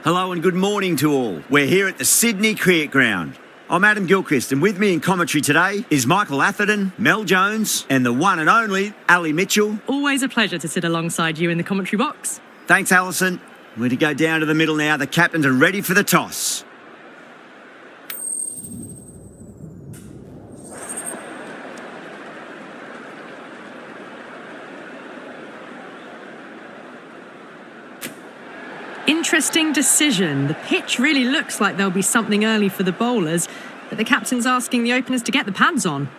Hello and good morning to all. We're here at the Sydney Cricket Ground. I'm Adam Gilchrist, and with me in commentary today is Michael Atherton, Mel Jones, and the one and only Ali Mitchell. Always a pleasure to sit alongside you in the commentary box. Thanks, Alison. We're to go down to the middle now. The captains are ready for the toss. Interesting decision. The pitch really looks like there'll be something early for the bowlers, but the captain's asking the openers to get the pads on.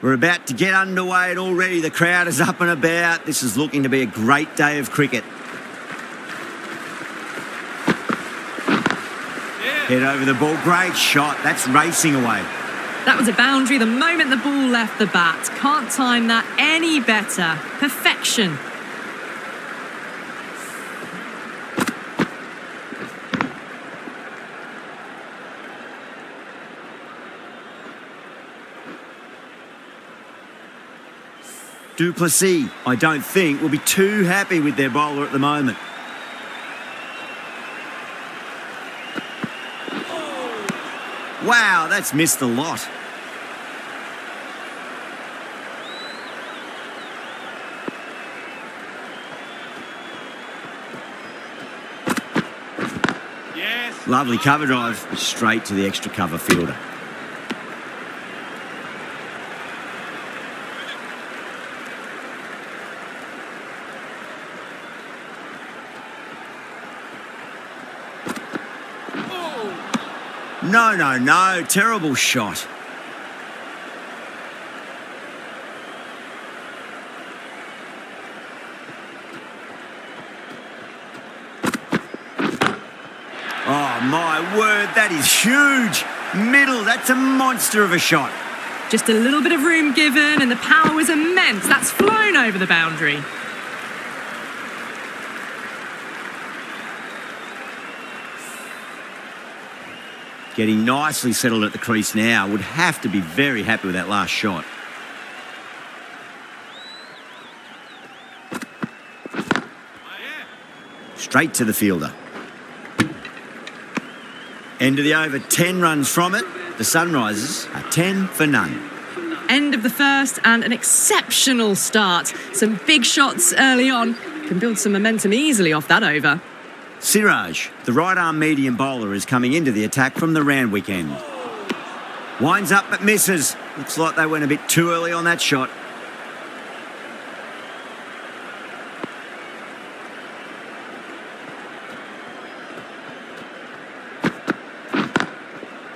We're about to get underway and already the crowd is up and about. This is looking to be a great day of cricket. Head over the ball. Great shot. That's racing away. That was a boundary the moment the ball left the bat. Can't time that any better. Perfection. Du Plessis, I don't think, will be too happy with their bowler at the moment. Wow, that's missed a lot. Yes. Lovely cover drive, straight to the extra cover fielder. No, terrible shot. Oh, my word, that is huge. Middle, that's a monster of a shot. Just a little bit of room given and the power was immense. That's flown over the boundary. Getting nicely settled at the crease now. Would have to be very happy with that last shot. Straight to the fielder. End of the over, 10 runs from it. The Sunrisers are 10 for none. End of the first and an exceptional start. Some big shots early on. Can build some momentum easily off that over. SRH, the right-arm medium bowler, is coming into the attack from the Randwick end. Winds up but misses. Looks like they went a bit too early on that shot.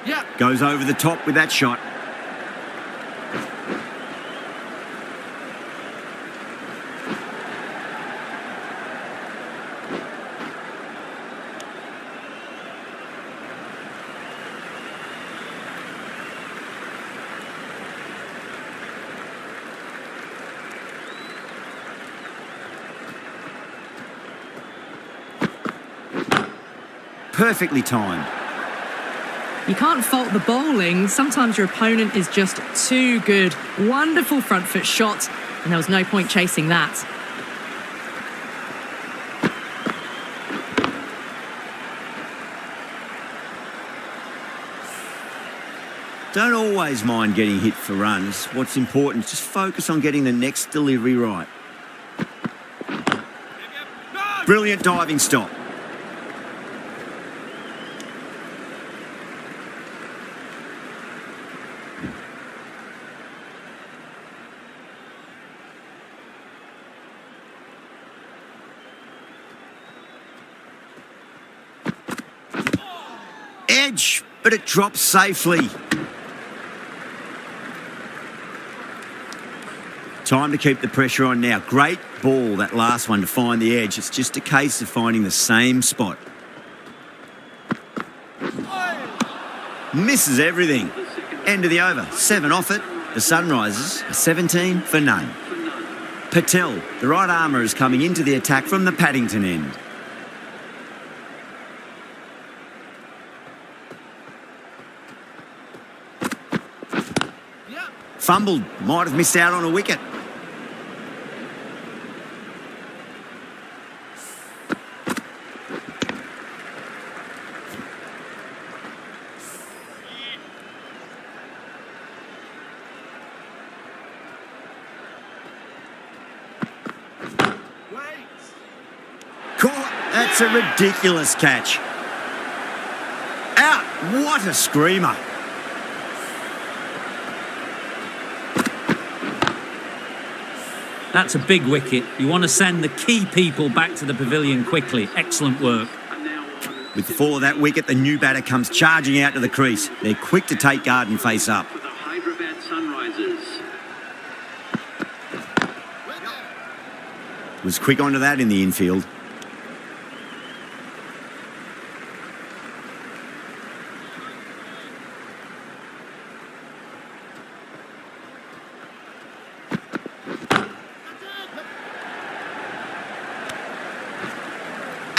Yeah. Goes over the top with that shot. Perfectly timed. You can't fault the bowling. Sometimes your opponent is just too good. Wonderful front foot shot, and there was no point chasing that. Don't always mind getting hit for runs. What's important is just focus on getting the next delivery right. Brilliant diving stop. Edge, but it drops safely. Time to keep the pressure on now. Great ball, that last one, to find the edge. It's just a case of finding the same spot. Misses everything. End of the over. 7 off it. The Sunrisers are 17 for none. Patel, the right armour, is coming into the attack from the Paddington end. fumbled, might have missed out on a wicket. Caught. That's a ridiculous catch. Out. What a screamer. That's a big wicket. You want to send the key people back to the pavilion quickly. Excellent work. With the fall of that wicket, the new batter comes charging out to the crease. They're quick to take guard and face up. Was quick onto that in the infield.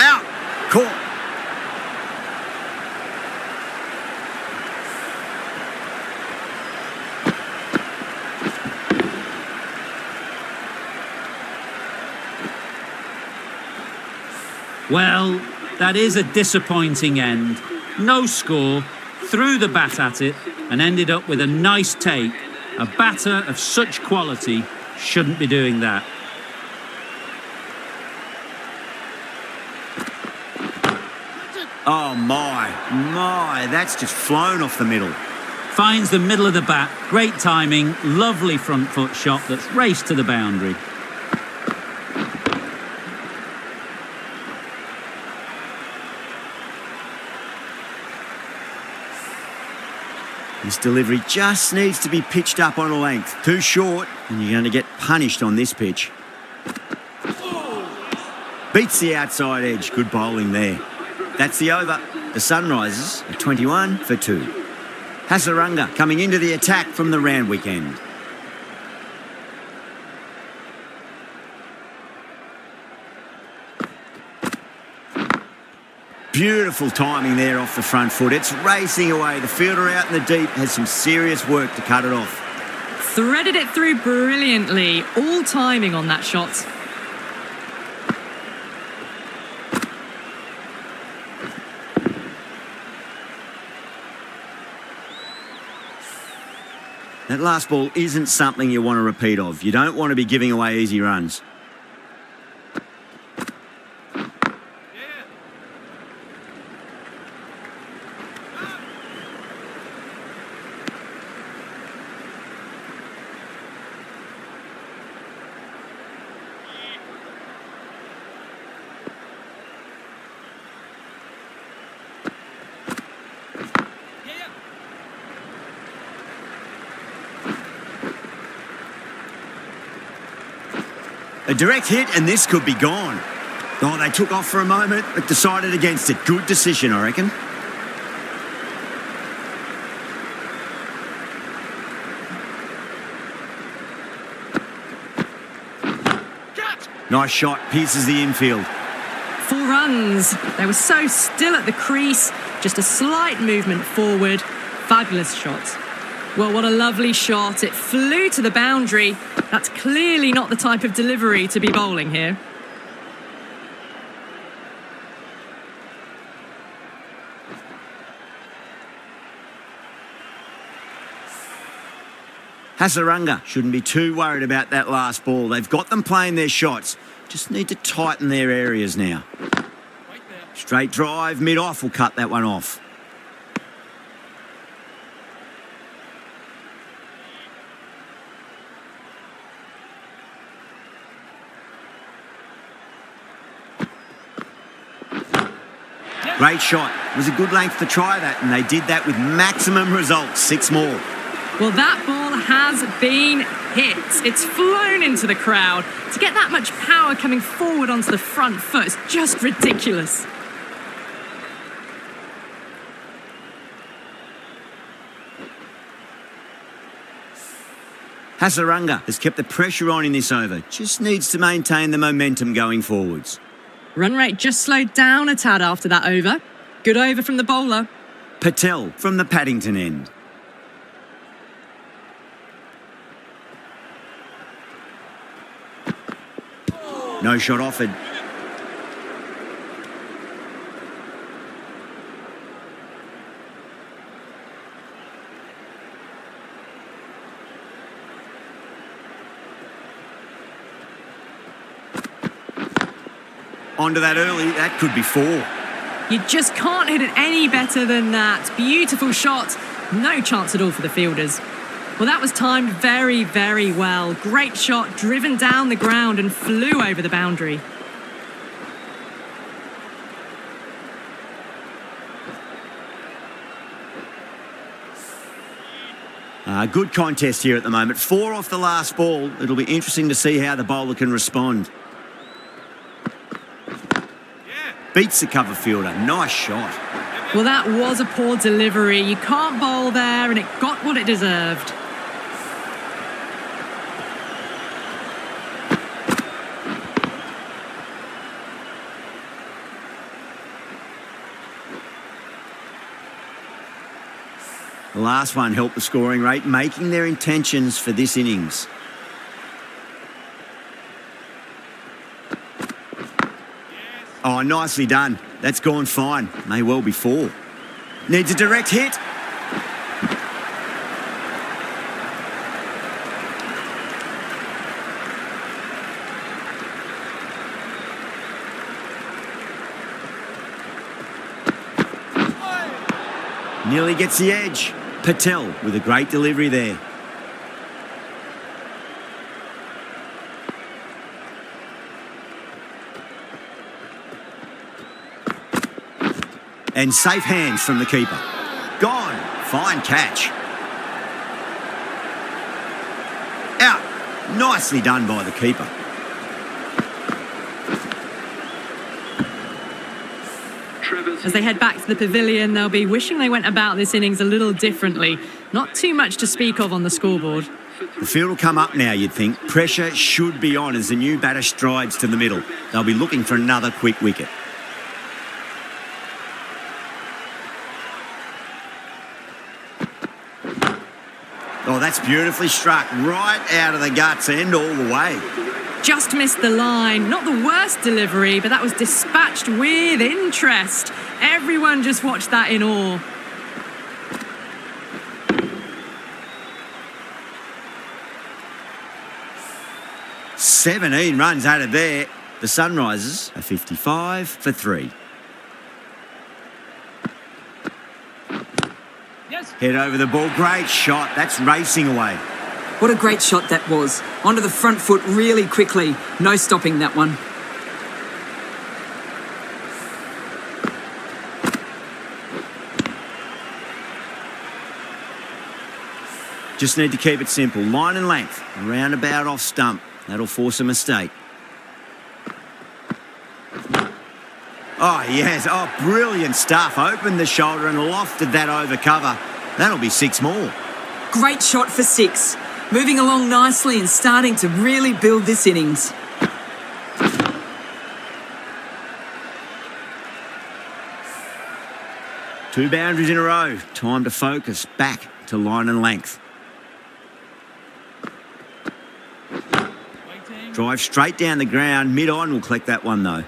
Out. Caught. Well, that is a disappointing end. No score, threw the bat at it and ended up with a nice take. A batter of such quality shouldn't be doing that. Oh my, that's just flown off the middle. Finds the middle of the bat, great timing, lovely front foot shot that's raced to the boundary. This delivery just needs to be pitched up on a length. Too short, and you're going to get punished on this pitch. Beats the outside edge. Good bowling there. That's the over. The Sunrisers are 21 for 2. Hasaranga coming into the attack from the Randwick end. Beautiful timing there off the front foot. It's racing away. The fielder out in the deep has some serious work to cut it off. Threaded it through brilliantly. All timing on that shot. That last ball isn't something you want to repeat of. You don't want to be giving away easy runs. A direct hit and this could be gone. Oh, they took off for a moment but decided against it. Good decision, I reckon. Nice shot, pierces the infield. 4 runs. They were so still at the crease. Just a slight movement forward. Fabulous shot. Well, what a lovely shot. It flew to the boundary. That's clearly not the type of delivery to be bowling here. Hasaranga shouldn't be too worried about that last ball. They've got them playing their shots. Just need to tighten their areas now. Straight drive, mid-off will cut that one off. Great shot. It was a good length to try that, and they did that with maximum results. 6 more. Well, that ball has been hit. It's flown into the crowd. To get that much power coming forward onto the front foot is just ridiculous. Hasaranga has kept the pressure on in this over. Just needs to maintain the momentum going forwards. Run rate just slowed down a tad after that over. Good over from the bowler. Patel from the Paddington end. No shot offered. Onto that early, that could be 4. You just can't hit it any better than that. Beautiful shot. No chance at all for the fielders. Well, that was timed very, very well. Great shot, driven down the ground and flew over the boundary. Good contest here at the moment. 4 off the last ball. It'll be interesting to see how the bowler can respond. Beats the cover fielder. Nice shot. Well, that was a poor delivery. You can't bowl there, and it got what it deserved. The last one helped the scoring rate, making their intentions for this innings. Oh, nicely done. That's gone fine. May well be 4. Needs a direct hit. Nearly gets the edge. Patel with a great delivery there. And safe hands from the keeper. Gone. Fine catch. Out. Nicely done by the keeper. As they head back to the pavilion, they'll be wishing they went about this innings a little differently. Not too much to speak of on the scoreboard. The field will come up now, you'd think. Pressure should be on as the new batter strides to the middle. They'll be looking for another quick wicket. Oh, that's beautifully struck. Right out of the guts and all the way. Just missed the line. Not the worst delivery, but that was dispatched with interest. Everyone just watched that in awe. "17 runs out of there. The Sunrisers are 55 for 3. Head over the ball. Great shot. That's racing away. What a great shot that was. Onto the front foot really quickly. No stopping that one. Just need to keep it simple. Line and length. Roundabout off stump. That'll force a mistake. Oh, yes. Oh, brilliant stuff. Opened the shoulder and lofted that over cover. That'll be 6 more. Great shot for 6. Moving along nicely and starting to really build this innings. Two boundaries in a row. Time to focus. Back to line and length. Drive straight down the ground. Mid-on will collect that one, though.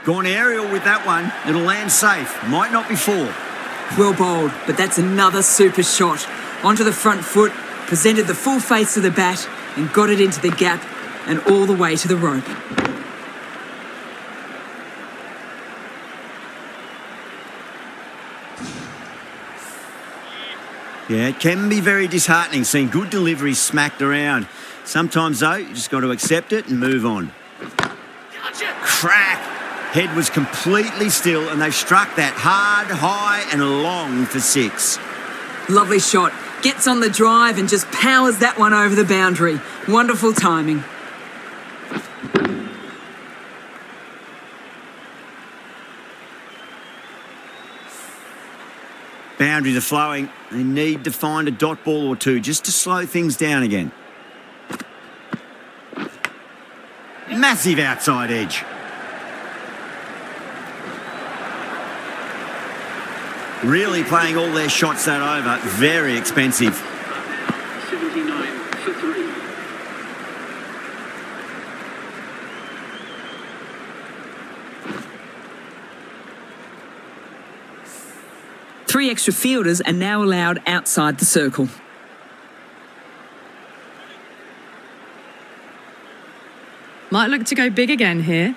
Gone aerial with that one. It'll land safe. Might not be 4. Well bowled, but that's another super shot. Onto the front foot, presented the full face of the bat and got it into the gap and all the way to the rope. Yeah, it can be very disheartening seeing good deliveries smacked around. Sometimes, though, you just got to accept it and move on. Crack! Head was completely still and they've struck that hard, high and long for 6. Lovely shot. Gets on the drive and just powers that one over the boundary. Wonderful timing. Boundaries are flowing. They need to find a dot ball or two just to slow things down again. Massive outside edge. Really playing all their shots that over. Very expensive. 79 for 3. Three extra fielders are now allowed outside the circle. Might look to go big again here.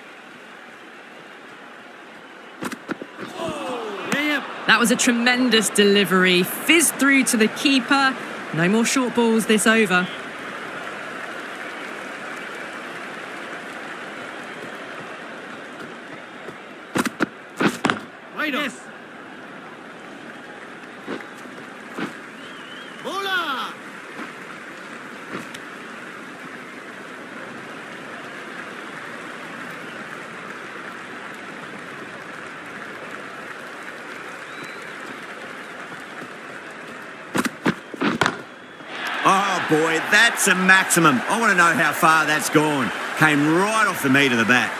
That was a tremendous delivery. Fizzed through to the keeper. No more short balls this over. Yes. Bola! Oh, boy, that's a maximum. I want to know how far that's gone. Came right off the meat of the bat.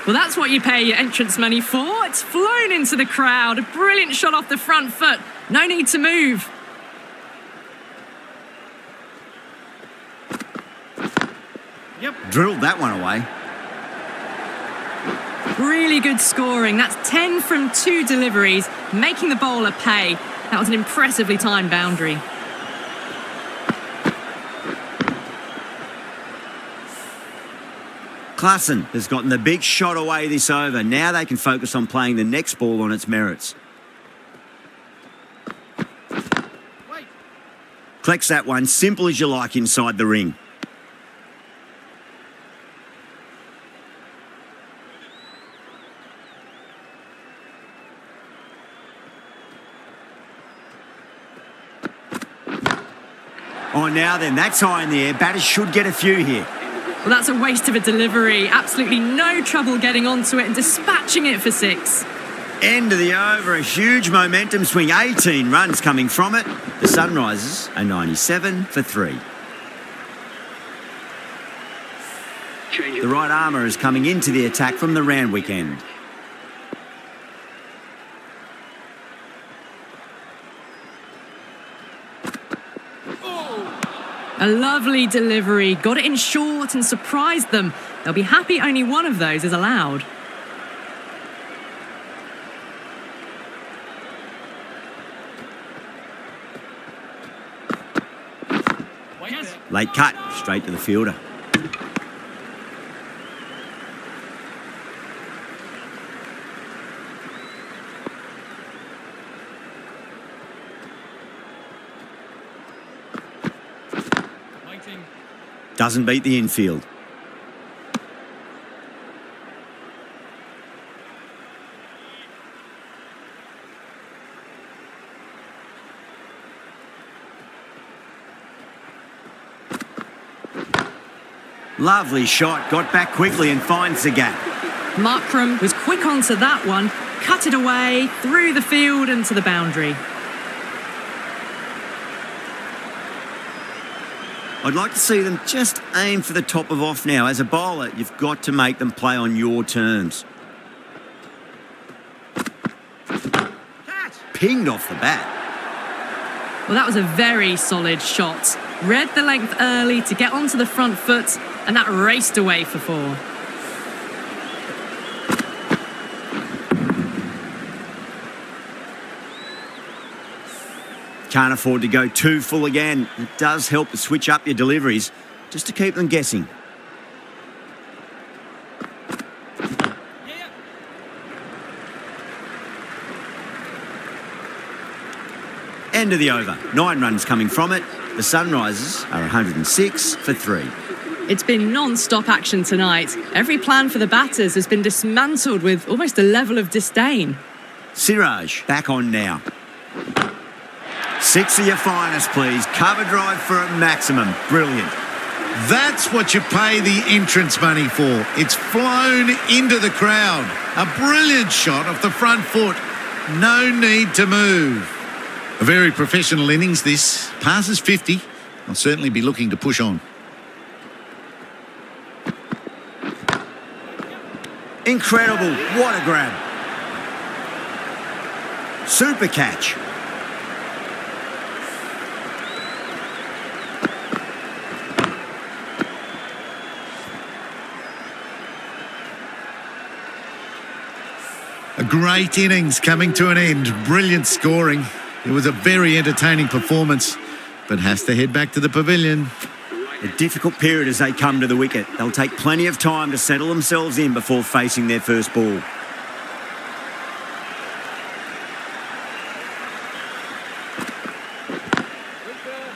Well, that's what you pay your entrance money for. It's flown into the crowd. A brilliant shot off the front foot. No need to move. Drilled that one away. Really good scoring. That's 10 from 2 deliveries, making the bowler pay. That was an impressively timed boundary. Klassen has gotten the big shot away this over. Now they can focus on playing the next ball on its merits. Collects that one, simple as you like, inside the ring. Oh, now then, that's high in the air. Batters should get a few here. Well, that's a waste of a delivery. Absolutely no trouble getting onto it and dispatching it for 6. End of the over, a huge momentum swing. 18 runs coming from it. The Sunrisers are 97 for 3. The right armour is coming into the attack from the Randwick end. A lovely delivery. Got it in short and surprised them. They'll be happy only one of those is allowed. Late cut, straight to the fielder. Doesn't beat the infield. Lovely shot, got back quickly and finds the gap. Markram was quick onto that one, cut it away, through the field and to the boundary. I'd like to see them just aim for the top of off now. As a bowler, you've got to make them play on your terms. Pinged off the bat. Well, that was a very solid shot. Read the length early to get onto the front foot, and that raced away for 4. Can't afford to go too full again. It does help to switch up your deliveries, just to keep them guessing. End of the over. 9 runs coming from it. The Sunrisers are 106 for 3. It's been non-stop action tonight. Every plan for the batters has been dismantled with almost a level of disdain. SRH back on now. 6 of your finest, please. Cover drive for a maximum. Brilliant. That's what you pay the entrance money for. It's flown into the crowd. A brilliant shot off the front foot. No need to move. A very professional innings this. Passes 50. I'll certainly be looking to push on. Incredible. What a grab. Super catch. A great innings coming to an end. Brilliant scoring. It was a very entertaining performance, but has to head back to the pavilion. A difficult period as they come to the wicket. They'll take plenty of time to settle themselves in before facing their first ball.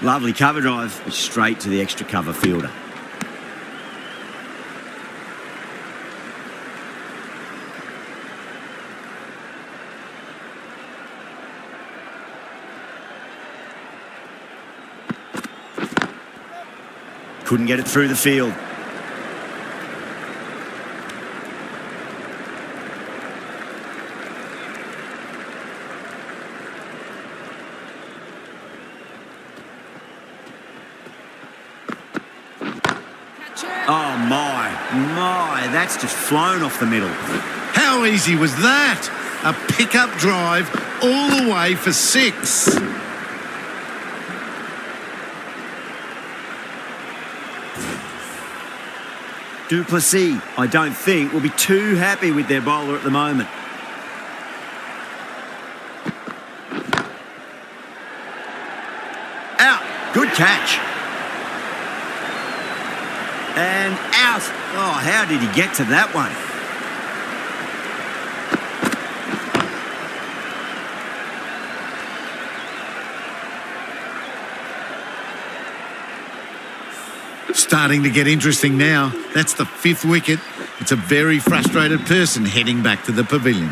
Lovely cover drive, straight to the extra cover fielder. Couldn't get it through the field. Oh my, that's just flown off the middle. How easy was that? A pickup drive all the way for 6. Duplessis, I don't think, will be too happy with their bowler at the moment. Out. Good catch. And out. Oh, how did he get to that one? Starting to get interesting now. That's the 5th wicket. It's a very frustrated person heading back to the pavilion.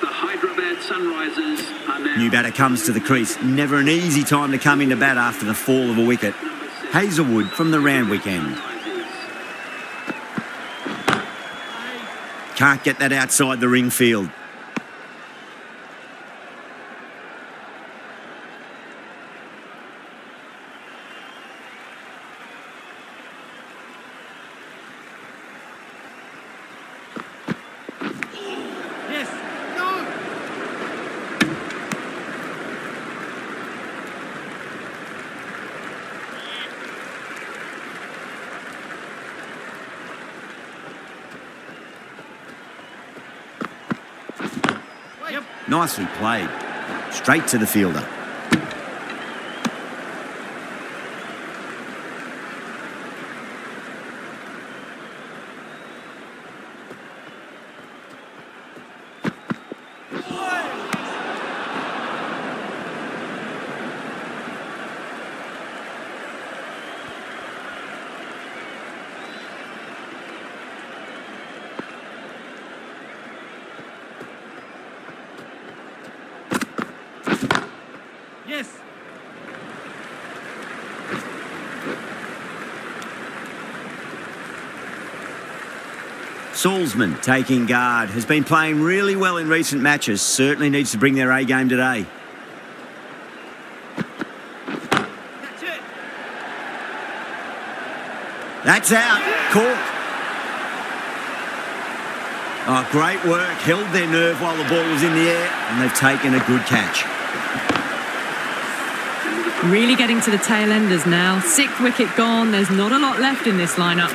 The Hyderabad Sunrisers are now... New batter comes to the crease. Never an easy time to come into bat after the fall of a wicket. Hazelwood from the Randwick end. Can't get that outside the ring field. Nicely played. Straight to the fielder. Salzman taking guard. Has been playing really well in recent matches. Certainly needs to bring their A game today. That's out. Caught. Oh, great work. Held their nerve while the ball was in the air, and they've taken a good catch. Really getting to the tail enders now. 6th wicket gone. There's not a lot left in this lineup.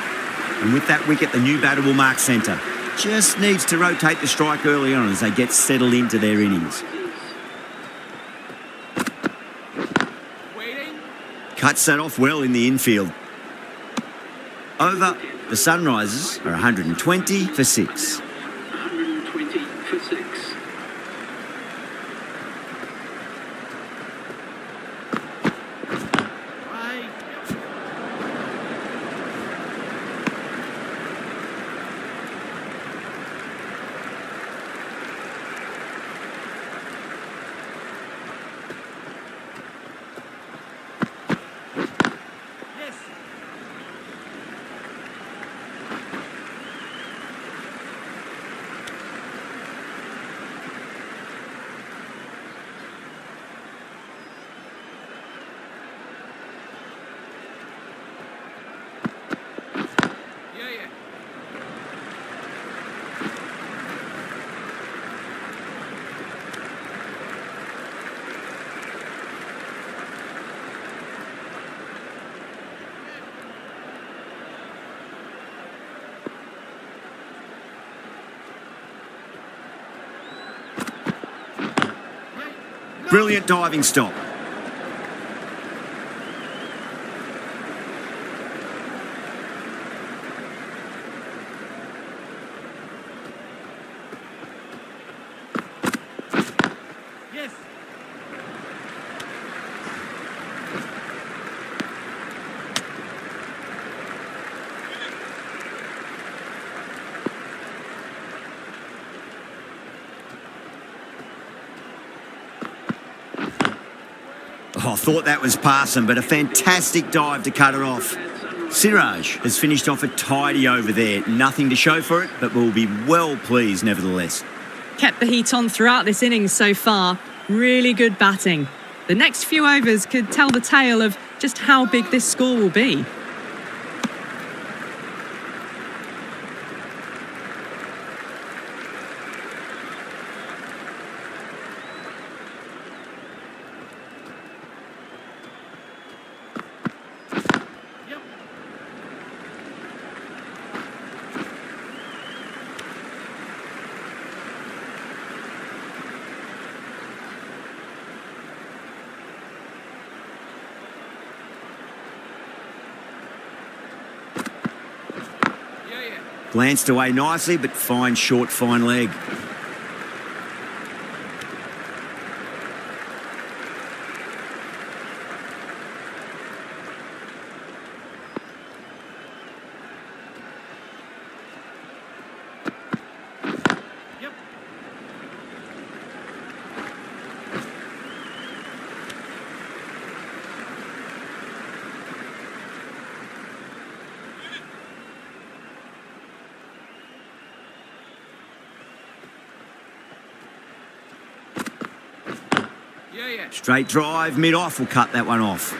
And with that wicket, the new batter will mark centre. Just needs to rotate the strike early on as they get settled into their innings. Cuts that off well in the infield. Over. The Sunrisers are 120 for 6. 120 for 6. Brilliant diving stop. Oh, I thought that was passing, but a fantastic dive to cut it off. SRH has finished off a tidy over there. Nothing to show for it, but we'll be well pleased nevertheless. Kept the heat on throughout this innings so far. Really good batting. The next few overs could tell the tale of just how big this score will be. Glanced away nicely, but fine short, fine leg. Straight drive, mid-off will cut that one off.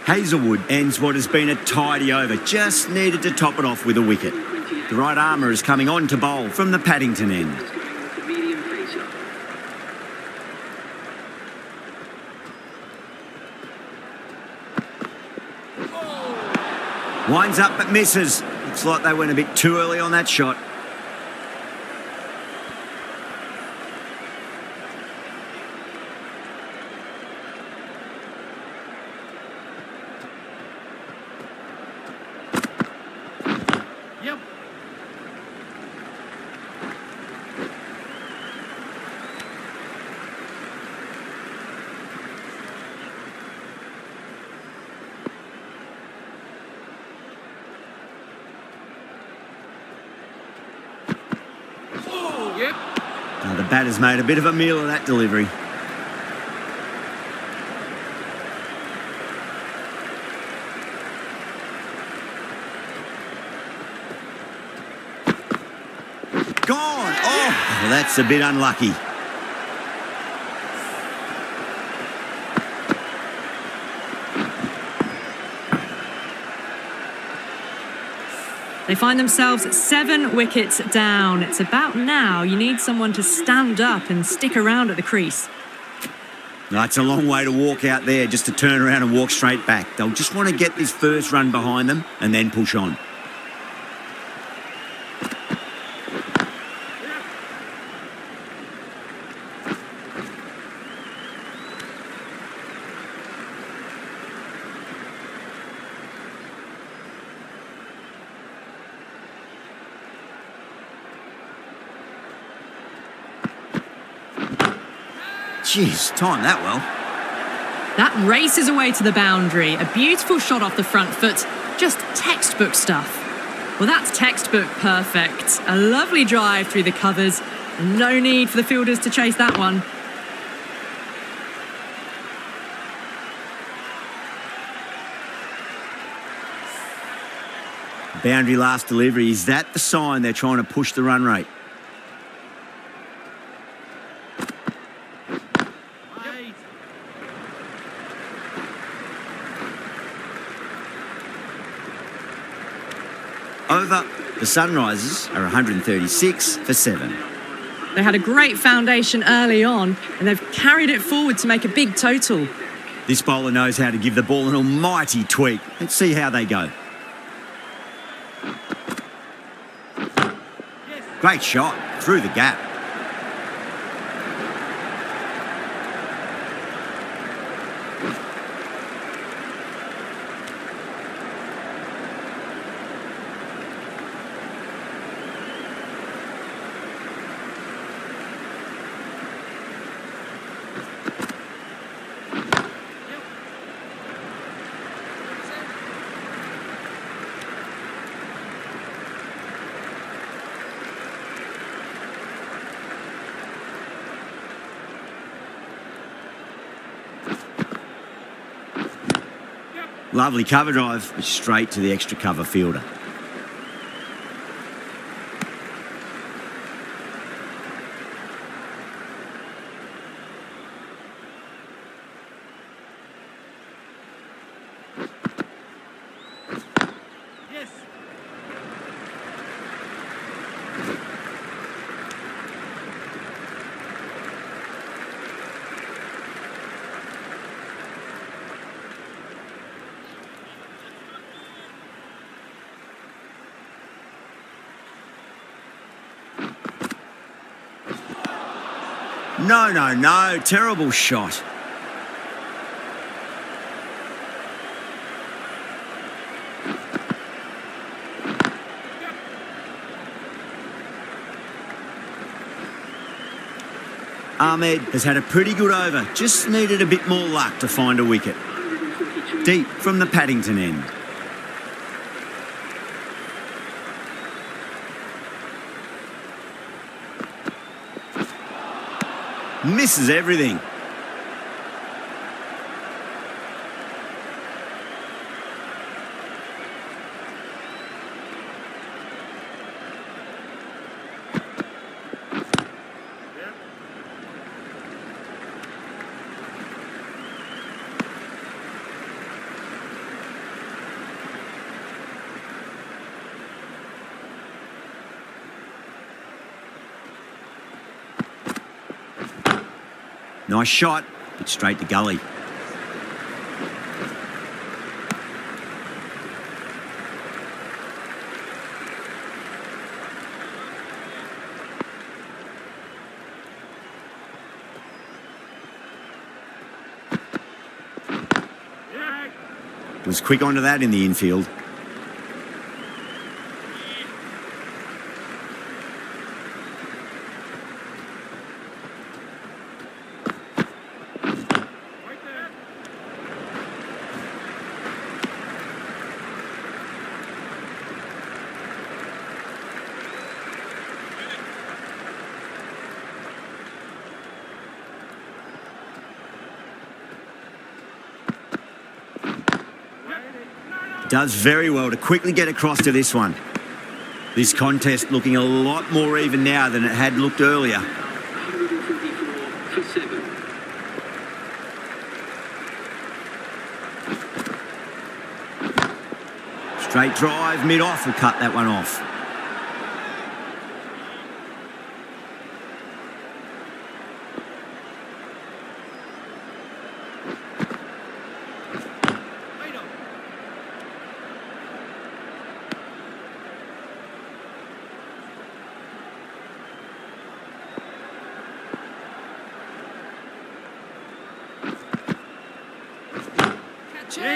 Hazelwood ends what has been a tidy over. Just needed to top it off with a wicket. The right armour is coming on to bowl from the Paddington end. Winds up but misses. Looks like they went a bit too early on that shot. The batter's made a bit of a meal of that delivery. Gone! Oh, well, that's a bit unlucky. They find themselves 7 wickets down. It's about now you need someone to stand up and stick around at the crease. That's a long way to walk out there just to turn around and walk straight back. They'll just want to get this first run behind them and then push on. Jeez, timed that well. That races away to the boundary. A beautiful shot off the front foot. Just textbook stuff. Well, that's textbook perfect. A lovely drive through the covers. And no need for the fielders to chase that one. Boundary last delivery. Is that the sign they're trying to push the run rate? Over. The Sunrisers are 136 for 7. They had a great foundation early on, and they've carried it forward to make a big total. This bowler knows how to give the ball an almighty tweak. Let's see how they go. Great shot through the gap. Lovely cover drive, but straight to the extra cover fielder. No. Terrible shot. Ahmed has had a pretty good over. Just needed a bit more luck to find a wicket. Deep from the Paddington end. Misses everything. Nice shot, but straight to gully. Was quick onto that in the infield. Does very well to quickly get across to this one. This contest looking a lot more even now than it had looked earlier. 134 for 7. Straight drive, mid-off will cut that one off.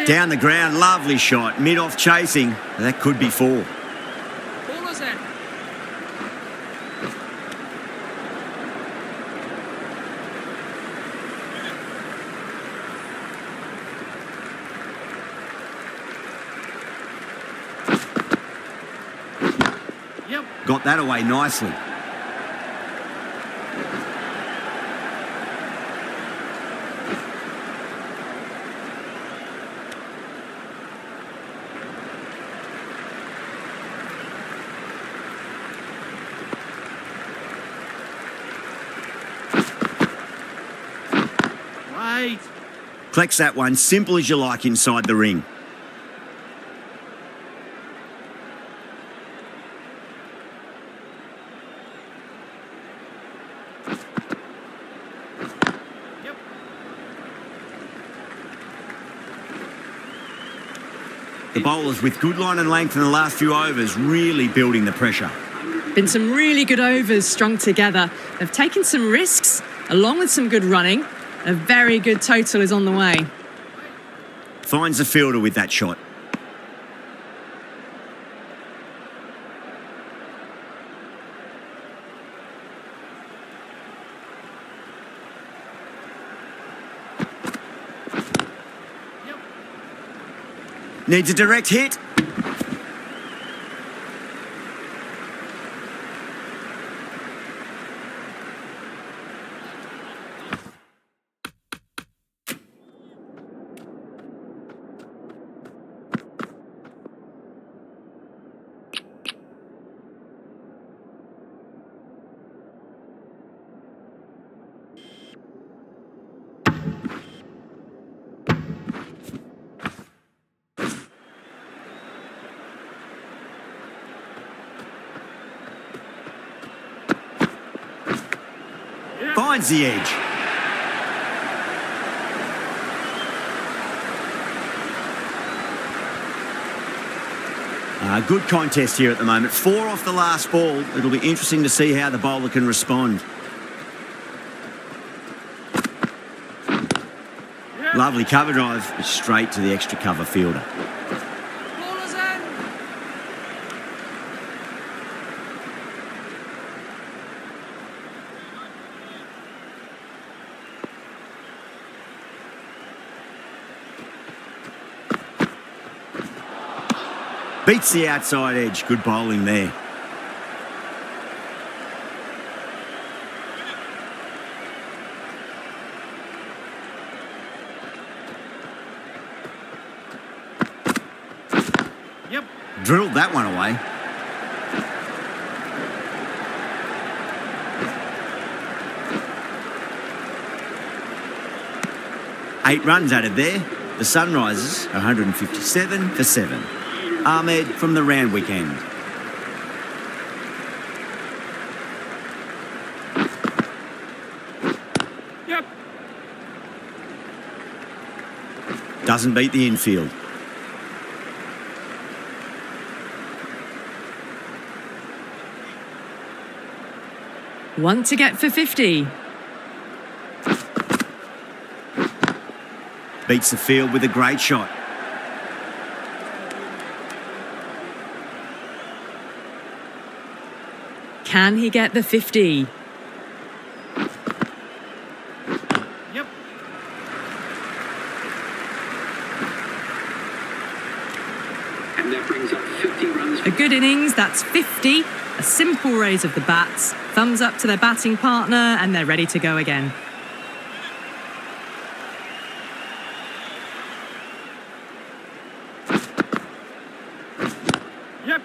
Down the ground, lovely shot. Mid-off chasing. That could be 4. Got that away nicely. Collects that one, simple as you like inside the ring. The bowlers with good line and length in the last few overs really building the pressure. Been some really good overs strung together. They've taken some risks, along with some good running. A very good total is on the way. Finds the fielder with that shot. Needs a direct hit. Finds the edge. Good contest here at the moment. 4 off the last ball. It'll be interesting to see how the bowler can respond. Lovely cover drive, straight to the extra cover fielder. Beats the outside edge. Good bowling there. Yep. Drilled that one away. Eight runs added there. The Sunrisers are 157 for 7. Ahmed from the Randwick end. Yep. Doesn't beat the infield. One to get for 50. Beats the field with a great shot. Can he get the 50? Yep. And that brings up 50 runs. A good innings, that's 50. A simple raise of the bats. Thumbs up to their batting partner, and they're ready to go again. Yep.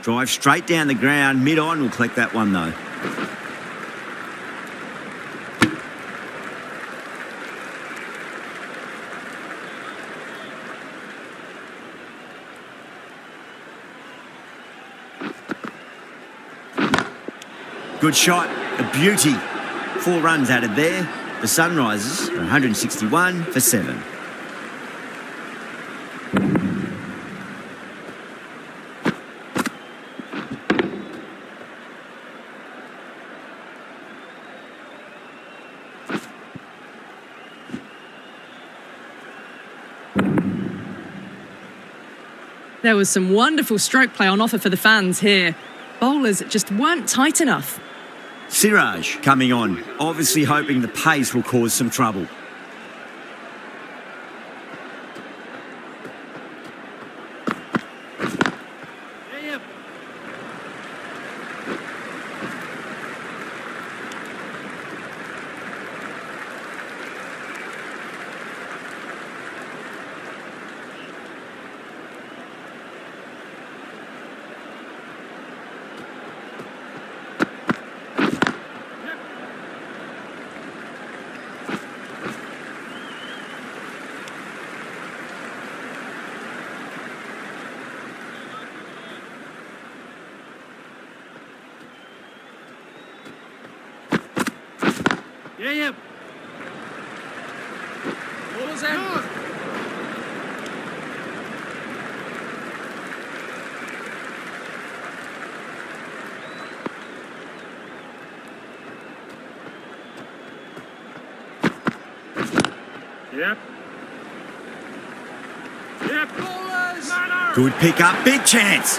Drive straight down the ground. Mid-on will collect that one though. Good shot. A beauty. 4 runs added there. The Sunrisers are 161 for 7. There was some wonderful stroke play on offer for the fans here. Bowlers just weren't tight enough. SRH coming on, obviously hoping the pace will cause some trouble. Yep. Yeah. Ball's in. Yep. Ballers. No. Good pick up, big chance.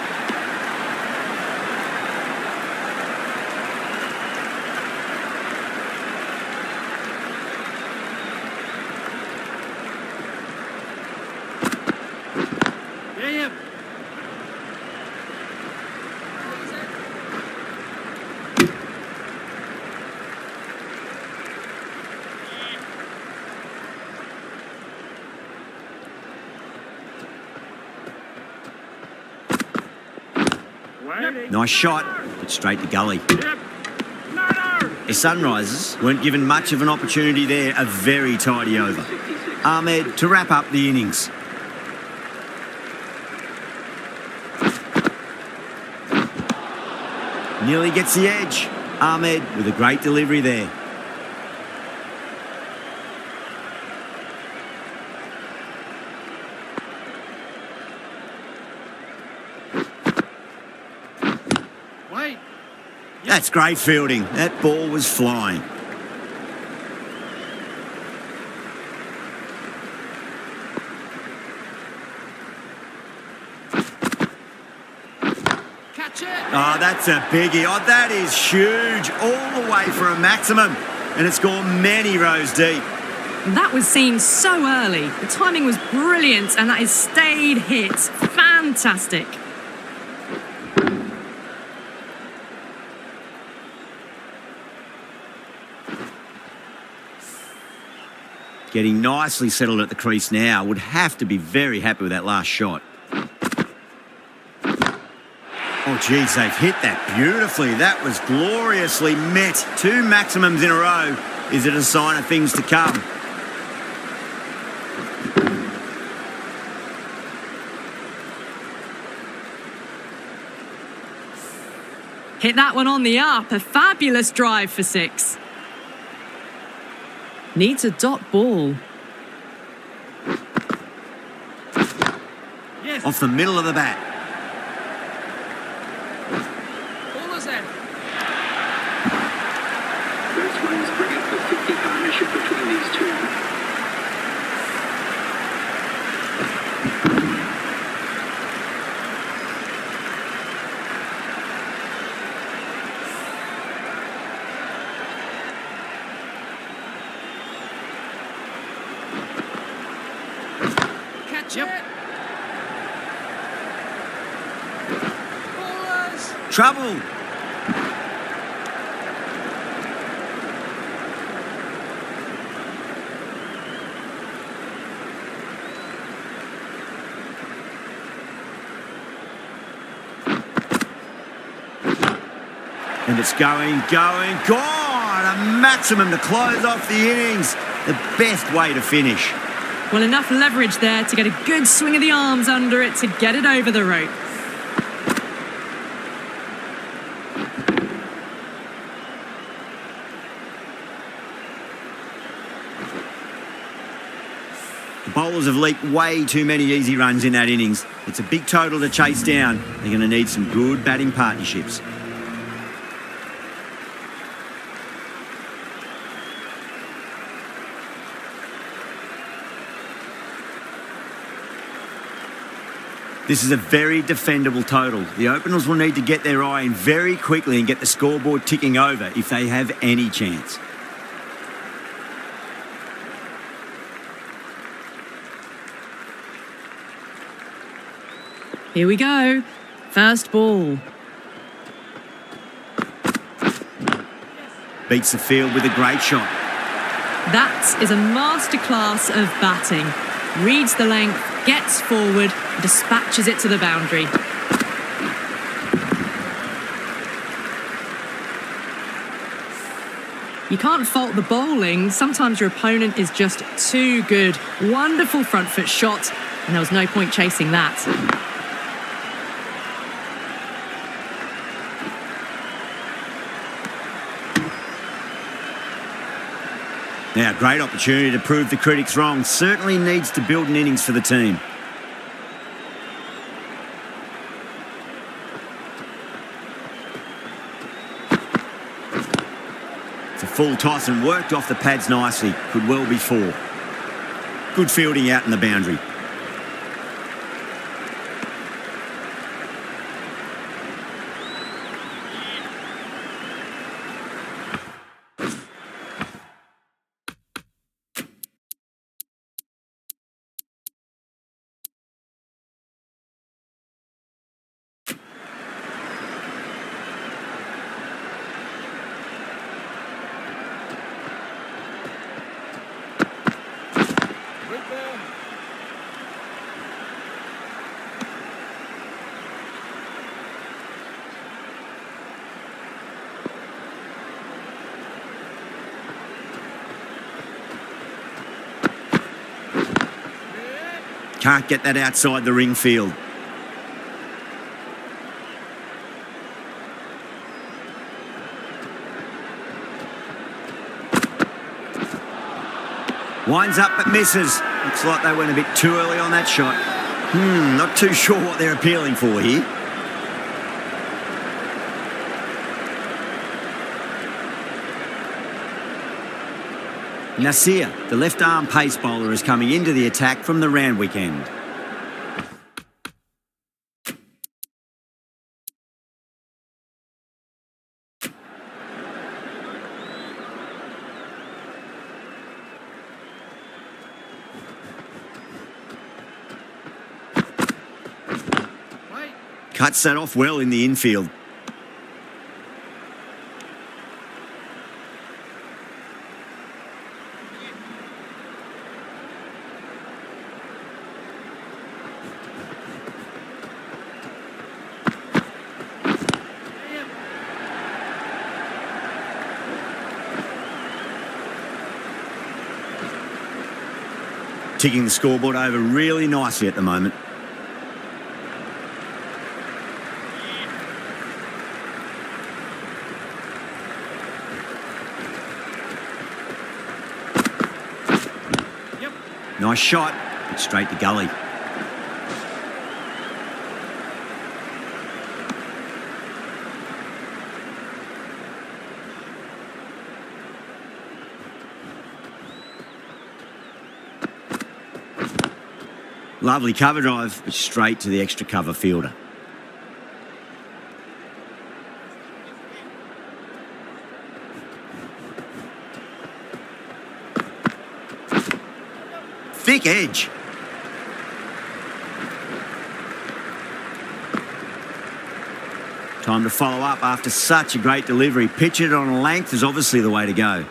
Yeah. Nice shot, but straight to gully. The Sunrisers weren't given much of an opportunity there, a very tidy over. Ahmed to wrap up the innings. Nearly gets the edge. Ahmed with a great delivery there. Wait. That's great fielding. That ball was flying. Catch it. Oh, that's a biggie. Oh, that is huge. All the way for a maximum. And it's gone many rows deep. That was seen so early. The timing was brilliant, and that is stayed hits. Fantastic. Getting nicely settled at the crease now. Would have to be very happy with that last shot. Oh, geez, they've hit that beautifully. That was gloriously met. 2 maximums in a row. Is it a sign of things to come? Hit that one on the up. A fabulous drive for 6. Needs a dot ball. Yes. Off the middle of the bat. Ballers in. Those runs bring up the 50 partnership between these two. Catch it. Ballers. Trouble. And it's going. God, a maximum to close off the innings. The best way to finish. Well, enough leverage there to get a good swing of the arms under it to get it over the rope. The bowlers have leaked way too many easy runs in that innings. It's a big total to chase down. They're going to need some good batting partnerships. This is a very defendable total. The openers will need to get their eye in very quickly and get the scoreboard ticking over if they have any chance. Here we go. First ball. Beats the field with a great shot. That is a masterclass of batting. Reads the length, gets forward, dispatches it to the boundary. You can't fault the bowling. Sometimes your opponent is just too good. Wonderful front foot shot, and there was no point chasing that. Now, great opportunity to prove the critics wrong. Certainly needs to build an innings for the team. It's a full toss and worked off the pads nicely. Could well be 4. Good fielding out in the boundary. Can't get that outside the ring field. Winds up but misses. Looks like they went a bit too early on that shot. Not too sure what they're appealing for here. Nasir, the left-arm pace bowler, is coming into the attack from the Randwick end. Cuts that off well in the infield. Ticking the scoreboard over really nicely at the moment. Nice shot, straight to gully. Lovely cover drive, but straight to the extra cover fielder. Thick edge. Time to follow up after such a great delivery. Pitch it on a length is obviously the way to go.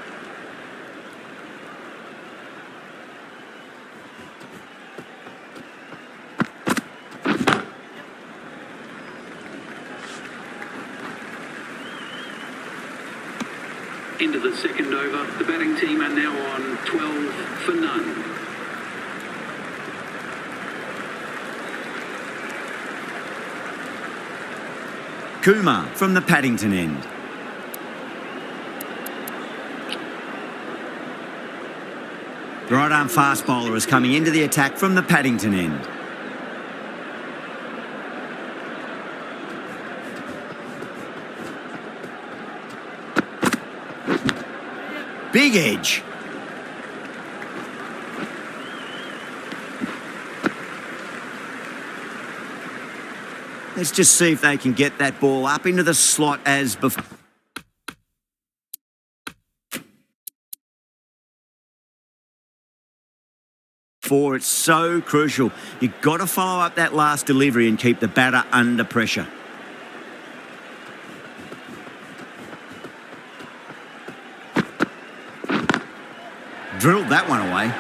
Into the second over. The batting team are now on 12 for none. Kumar from the Paddington end. The right-arm fast bowler is coming into the attack from the Paddington end. Big edge. Let's just see if they can get that ball up into the slot as before. It's so crucial. You've got to follow up that last delivery and keep the batter under pressure. Drilled that one away.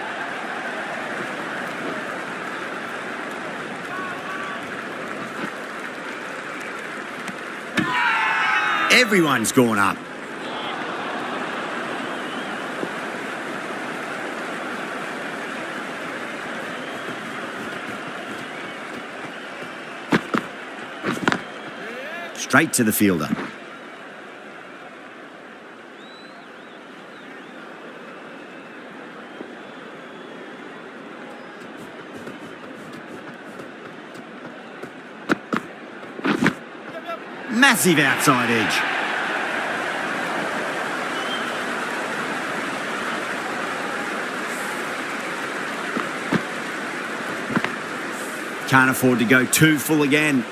Everyone's gone up. Straight to the fielder. Massive outside edge. Can't afford to go too full again.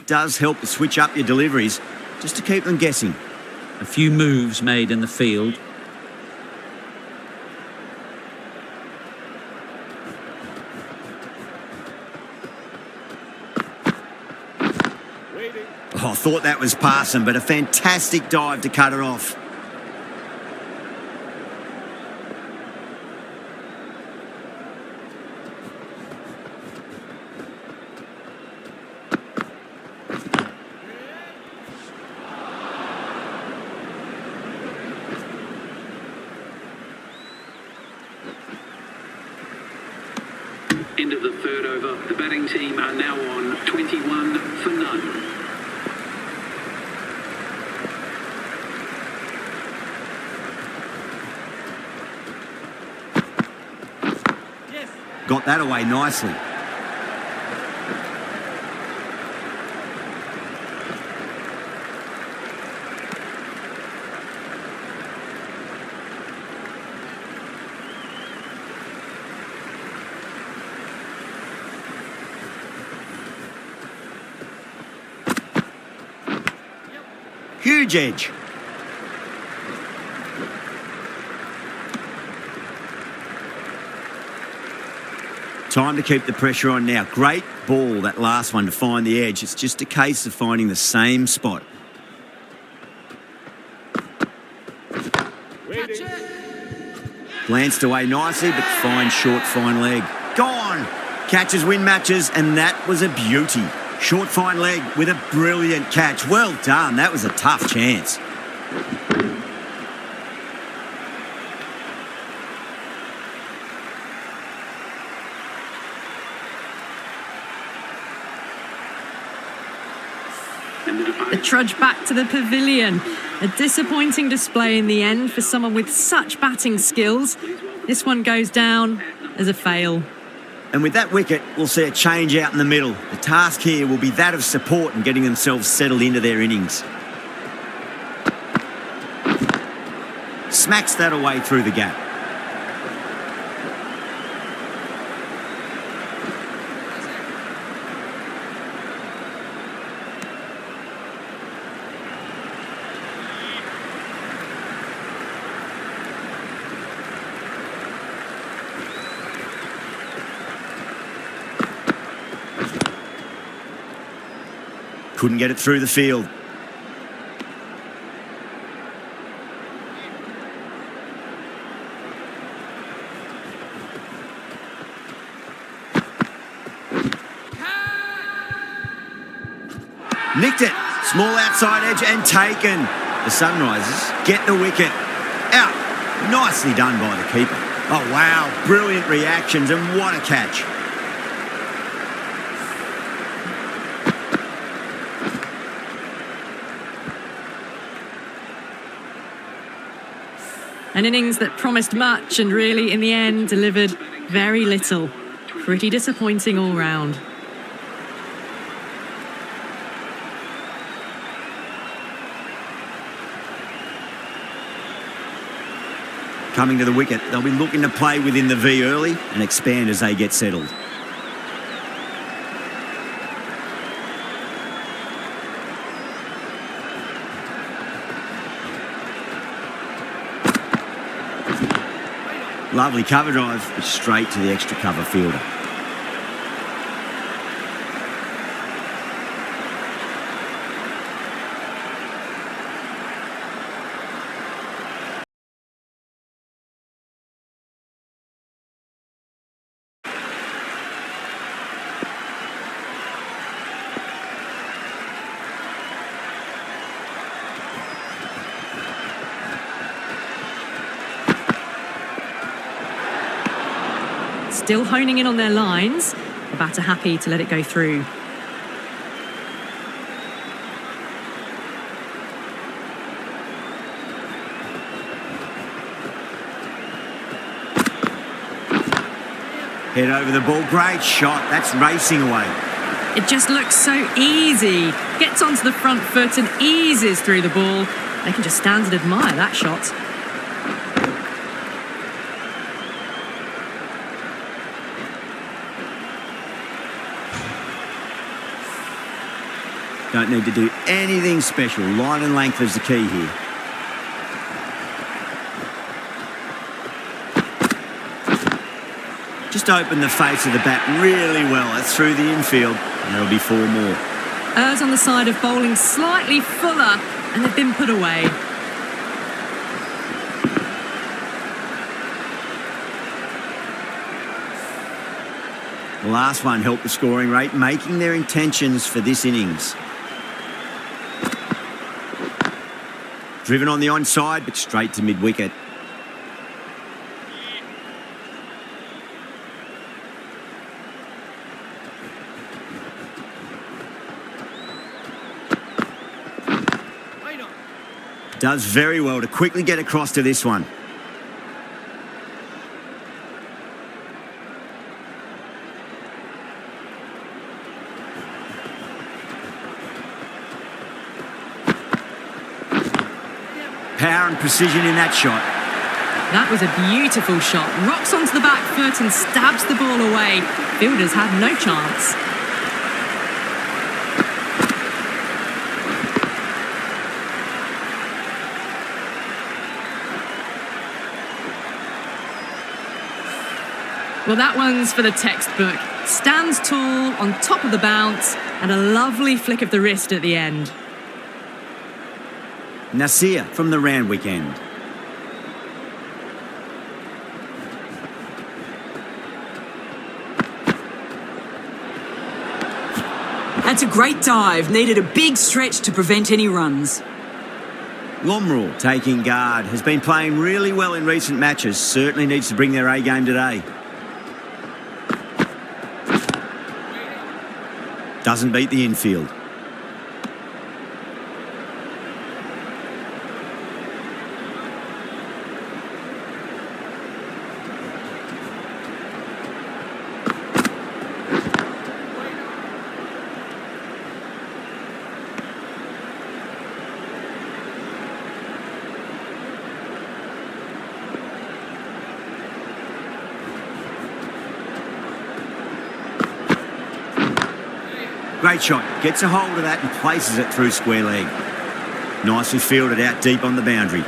Does help to switch up your deliveries just to keep them guessing. A few moves made in the field. Oh, I thought that was passing, but a fantastic dive to cut it off. End of the third over. The batting team are now on 21 for none. Got that away nicely. Huge edge. Time to keep the pressure on now. Great ball, that last one, to find the edge. It's just a case of finding the same spot. Glanced away nicely, but fine short, fine leg. Gone! Catches win matches, and that was a beauty. Short, fine leg with a brilliant catch. Well done. That was a tough chance. The trudge back to the pavilion. A disappointing display in the end for someone with such batting skills. This one goes down as a fail. And with that wicket, we'll see a change out in the middle. The task here will be that of support and getting themselves settled into their innings. Smacks that away through the gap. Couldn't get it through the field. Nicked it. Small outside edge and taken. The Sunrisers get the wicket. Out. Nicely done by the keeper. Oh, wow. Brilliant reactions, and what a catch. An innings that promised much and really, in the end, delivered very little. Pretty disappointing all round. Coming to the wicket, they'll be looking to play within the V early and expand as they get settled. Lovely cover drive, straight to the extra cover fielder. Still honing in on their lines. The batter happy to let it go through. Head over the ball. Great shot. That's racing away. It just looks so easy. Gets onto the front foot and eases through the ball. They can just stand and admire that shot. Don't need to do anything special. Line and length is the key here. Just open the face of the bat really well. That's through the infield. And there'll be 4 more. Errs on the side of bowling slightly fuller, and they've been put away. The last one helped the scoring rate, making their intentions for this innings. Driven on the onside, but straight to mid-wicket. Does very well to quickly get across to this one. Power and precision in that shot. That was a beautiful shot. Rocks onto the back foot and stabs the ball away. Fielders had no chance. Well, that one's for the textbook. Stands tall, on top of the bounce, and a lovely flick of the wrist at the end. Nasir from the Randwick end. That's a great dive. Needed a big stretch to prevent any runs. Lomrul taking guard. Has been playing really well in recent matches. Certainly needs to bring their A game today. Doesn't beat the infield. Great shot. Gets a hold of that and places it through square leg. Nicely fielded out deep on the boundary.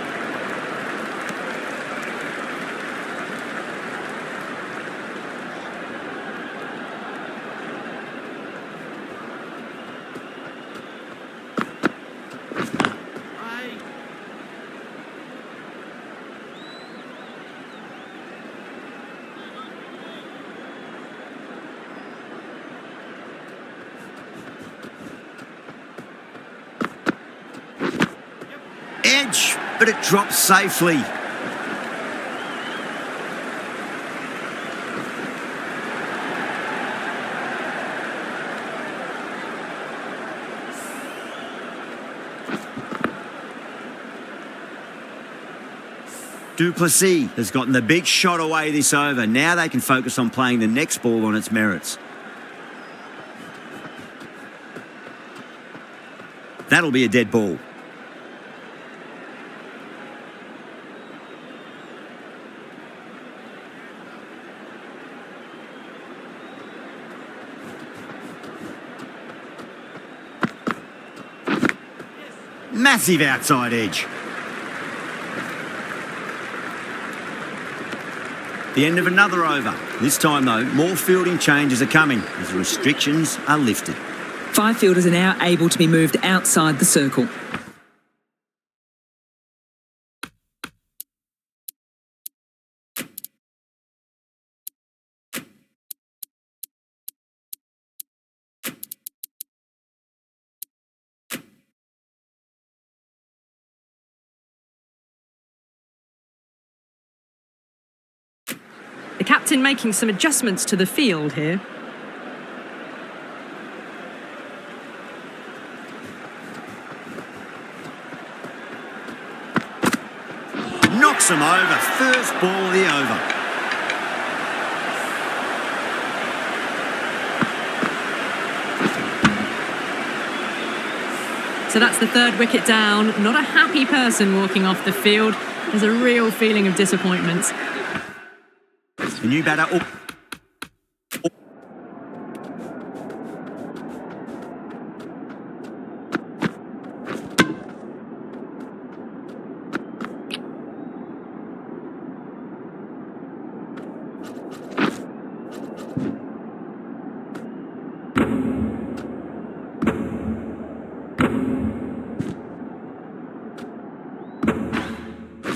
Edge, but it drops safely. Duplessis has gotten the big shot away this over. Now they can focus on playing the next ball on its merits. That'll be a dead ball. Massive outside edge. The end of another over. This time, though, more fielding changes are coming as the restrictions are lifted. 5 fielders are now able to be moved outside the circle. The captain making some adjustments to the field here. Knocks him over. First ball of the over. So that's the third wicket down. Not a happy person walking off the field. There's a real feeling of disappointment. The new batter.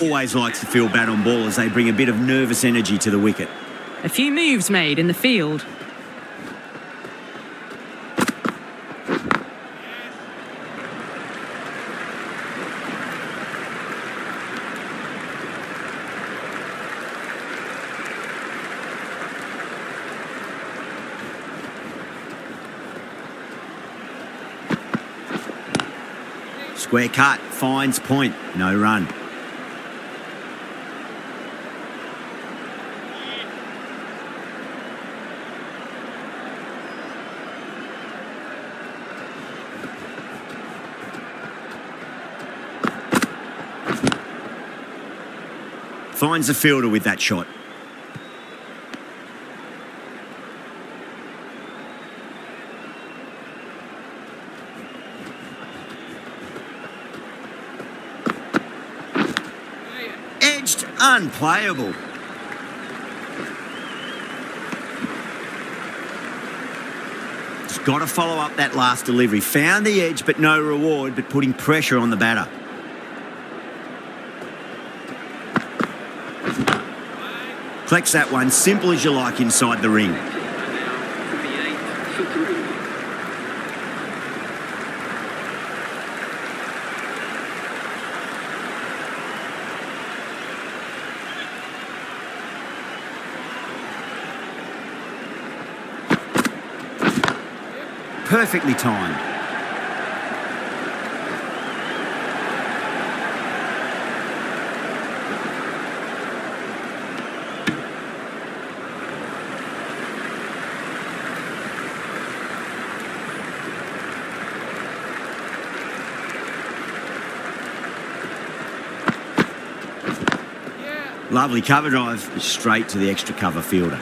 Always likes to feel bat on ball as they bring a bit of nervous energy to the wicket. A few moves made in the field. Square cut, finds point, no run. Finds the fielder with that shot. Edged, unplayable. Just got to follow up that last delivery. Found the edge, but no reward, but putting pressure on the batter. Collects that one, simple as you like, inside the ring. Perfectly timed. Lovely cover drive, straight to the extra cover fielder.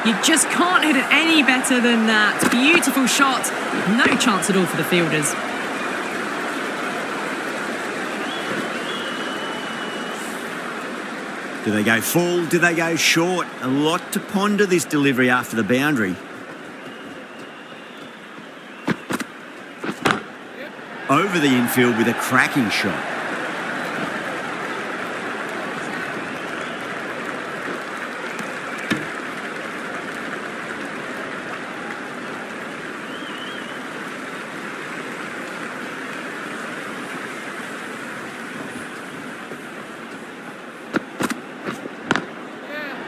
You just can't hit it any better than that. Beautiful shot. No chance at all for the fielders. Do they go full? Do they go short? A lot to ponder this delivery after the boundary. Over the infield with a cracking shot.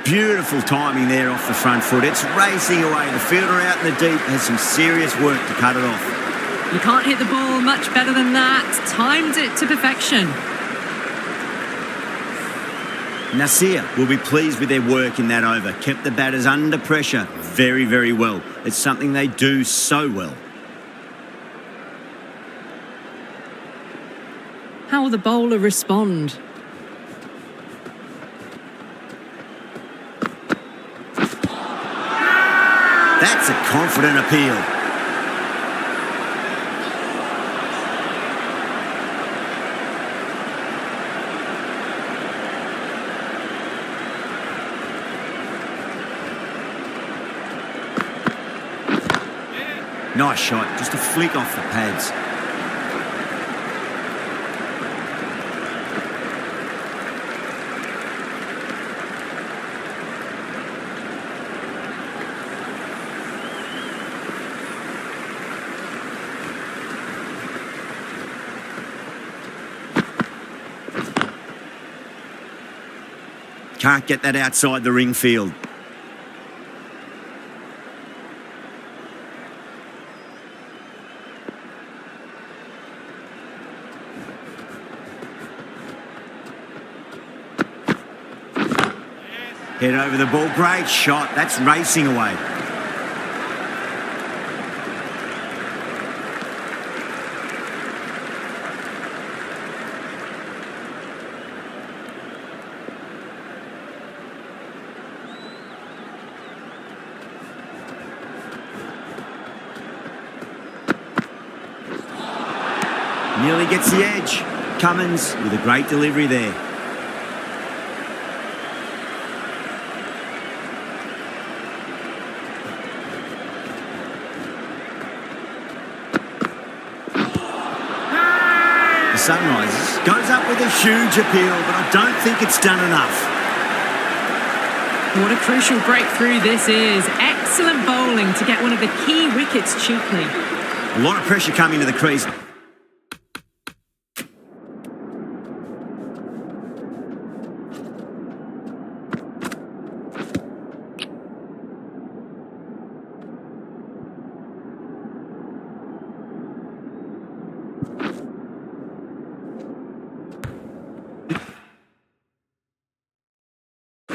Beautiful timing there off the front foot. It's racing away. The fielder out in the deep has some serious work to cut it off. You can't hit the ball much better than that. Timed it to perfection. Nasir will be pleased with their work in that over. Kept the batters under pressure very, very well. It's something they do so well. How will the bowler respond? That's a confident appeal. Nice shot, just a flick off the pads. Can't get that outside the ring field. Head over the ball. Great shot. That's racing away. Nearly gets the edge. Cummins with a great delivery there. The Sunrisers goes up with a huge appeal, but I don't think it's done enough. What a crucial breakthrough this is. Excellent bowling to get one of the key wickets cheaply. A lot of pressure coming to the crease.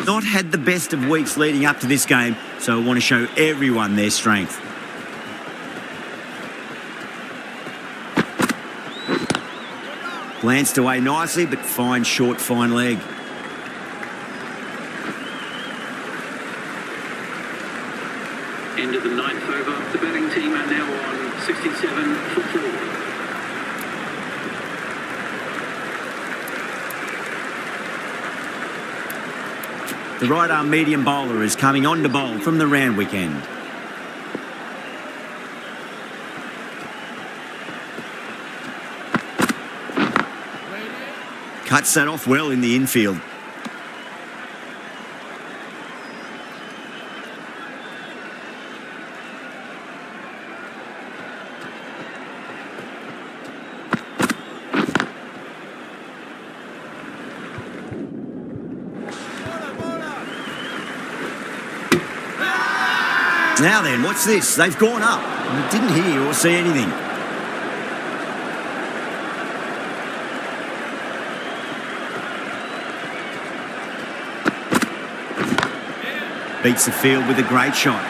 Not had the best of weeks leading up to this game, so I want to show everyone their strength. Glanced away nicely, but fine short, fine leg. End of the ninth over. The batting team are now on 67 for 4. The right-arm medium bowler is coming on to bowl from the Randwick end. Cuts that off well in the infield. Now then, what's this? They've gone up. I didn't hear or see anything. Beats the field with a great shot.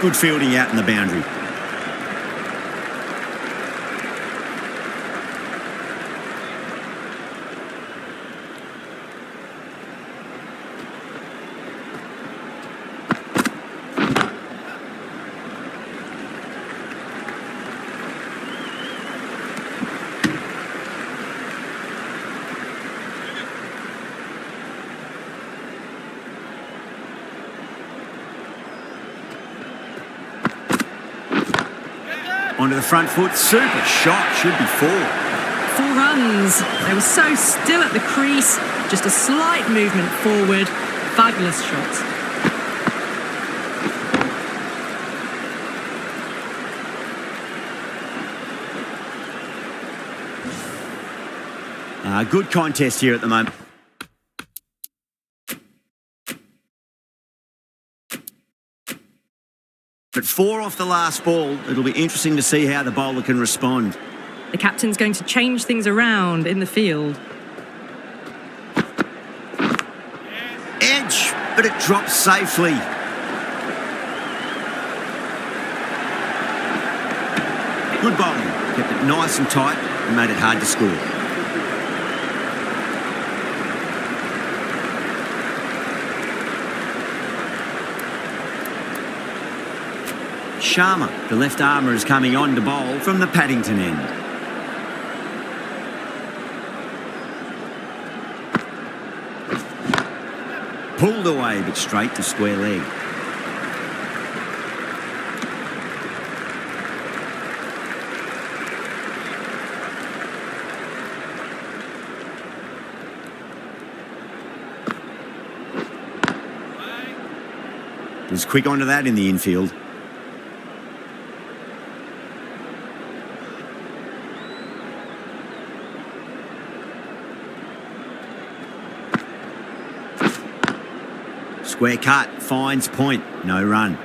Good fielding out in the boundary. Onto the front foot, super shot, should be 4. 4 runs. They were so still at the crease, just a slight movement forward. Fabulous shot. Good contest here at the moment. But 4 off the last ball, it'll be interesting to see how the bowler can respond. The captain's going to change things around in the field. Edge, but it drops safely. Good bowling, kept it nice and tight and made it hard to score. Sharma, the left armour, is coming on to bowl from the Paddington end. Pulled away, but straight to square leg. Was quick onto that in the infield. Square cut, finds point, no run.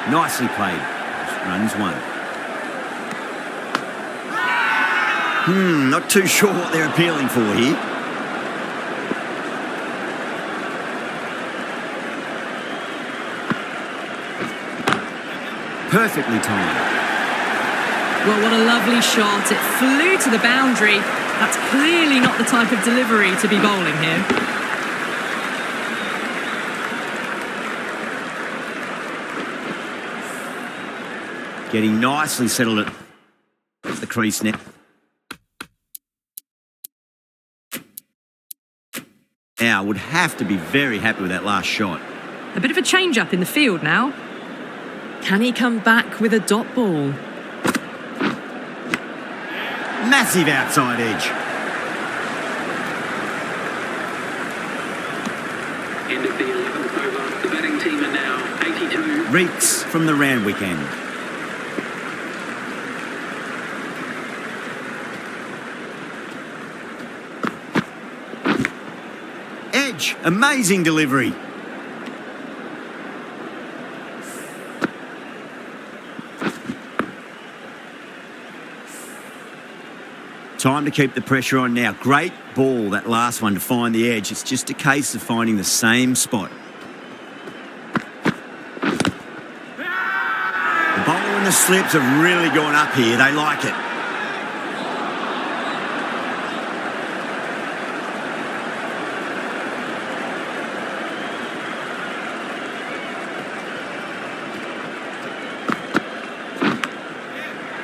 Nicely played. Runs one. Not too sure what they're appealing for here. Perfectly timed. Well, what a lovely shot. It flew to the boundary. That's clearly not the type of delivery to be bowling here. Getting nicely settled at the crease now. Now would have to be very happy with that last shot. A bit of a change-up in the field now. Can he come back with a dot ball? Massive outside edge. End of the 11th over. The batting team are now 82. Reeks from the Randwick end. Edge, amazing delivery. Time to keep the pressure on now. Great ball, that last one, to find the edge. It's just a case of finding the same spot. The bowler and the slips have really gone up here. They like it.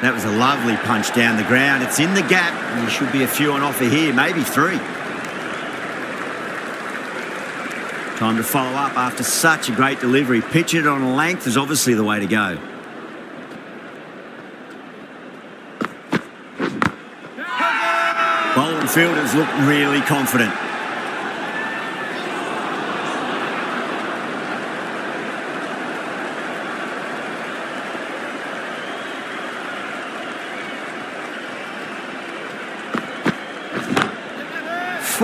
That was a lovely punch down the ground. It's in the gap, and there should be a few on offer here, maybe 3. Time to follow up after such a great delivery. Pitch it on a length is obviously the way to go. Bowler and fielders look really confident.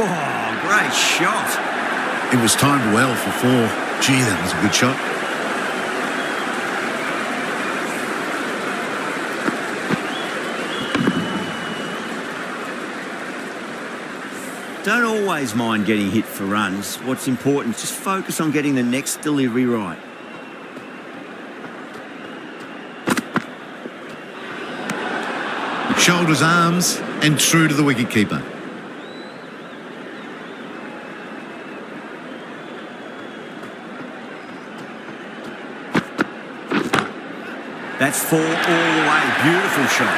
Oh, great shot. It was timed well for 4. Gee, that was a good shot. Don't always mind getting hit for runs. What's important is just focus on getting the next delivery right. Shoulders, arms, and true to the wicketkeeper. That's 4 all the way. Beautiful shot.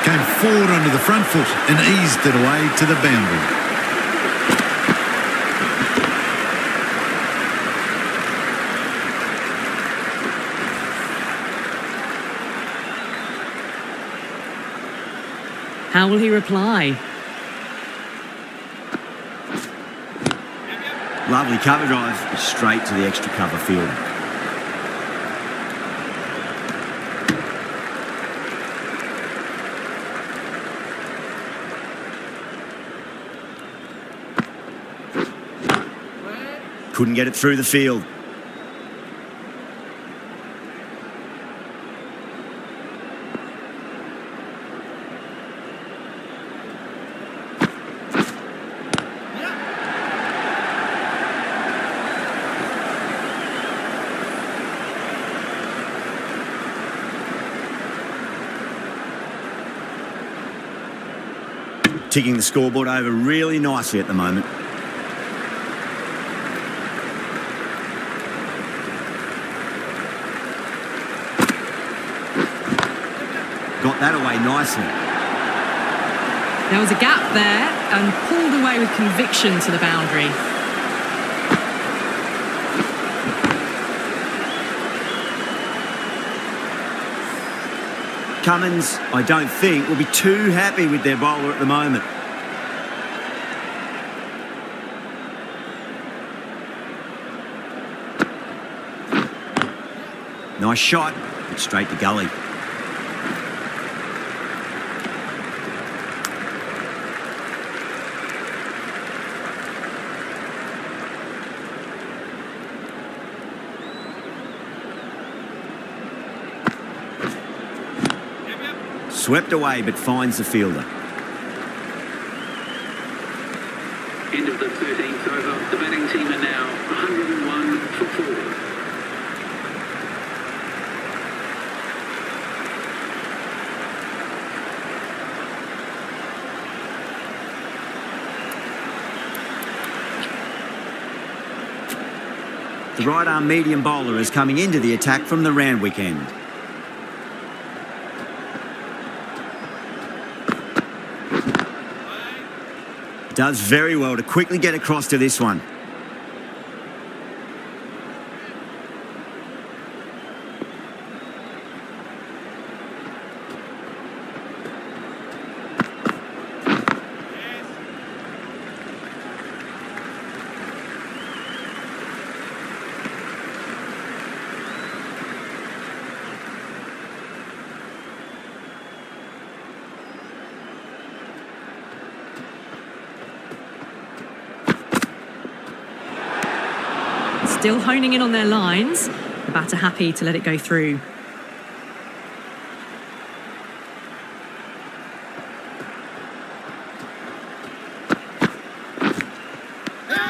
Came forward onto the front foot and eased it away to the boundary. How will he reply? Lovely cover drive, straight to the extra cover field. Couldn't get it through the field. Ticking the scoreboard over really nicely at the moment. Got that away nicely. There was a gap there and pulled away with conviction to the boundary. Cummins, I don't think, will be too happy with their bowler at the moment. Nice shot, but straight to gully. Swept away, but finds the fielder. End of the 13th over. The batting team are now 101 for 4. The right-arm medium bowler is coming into the attack from the Randwick end. Does very well to quickly get across to this one. Still honing in on their lines. The batter happy to let it go through.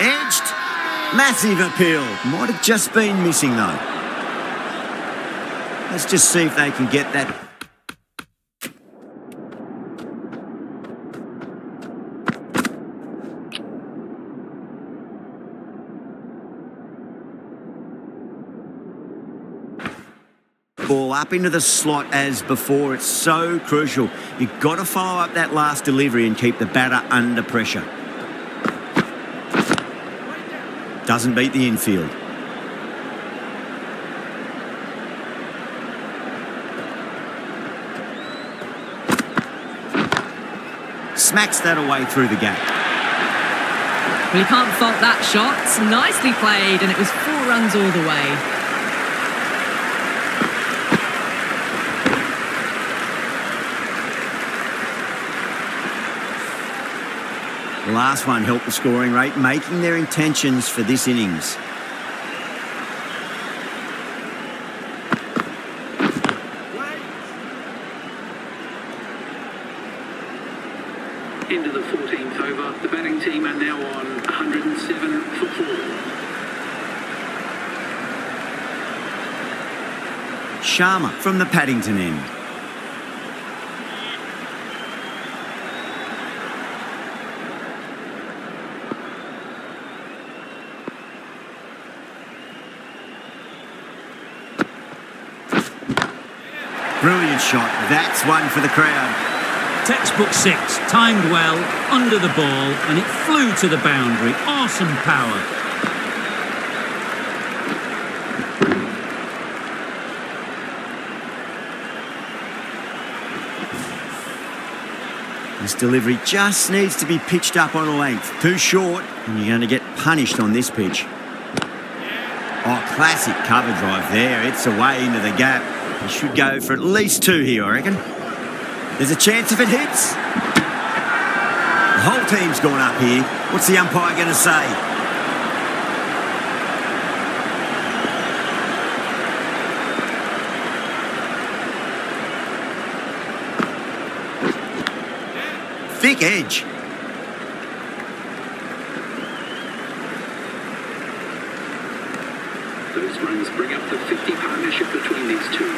Edged. Massive appeal. Might have just been missing though. Let's just see if they can get that. Ball up into the slot as before. It's so crucial. You've got to follow up that last delivery and keep the batter under pressure. Doesn't beat the infield. Smacks that away through the gap. Well, you can't fault that shot. Nicely played, and it was 4 runs all the way. The last one helped the scoring rate, making their intentions for this innings. End of the 14th over. The batting team are now on 107 for 4. Sharma from the Paddington end. Brilliant shot. That's one for the crowd. Textbook 6, timed well, under the ball, and it flew to the boundary. Awesome power. This delivery just needs to be pitched up on a length. Too short, and you're going to get punished on this pitch. Oh, classic cover drive there. It's away into the gap. He should go for at least 2 here, I reckon. There's a chance if it hits. The whole team's gone up here. What's the umpire going to say? Thick edge. Those runs bring up the 50 partnership between these two.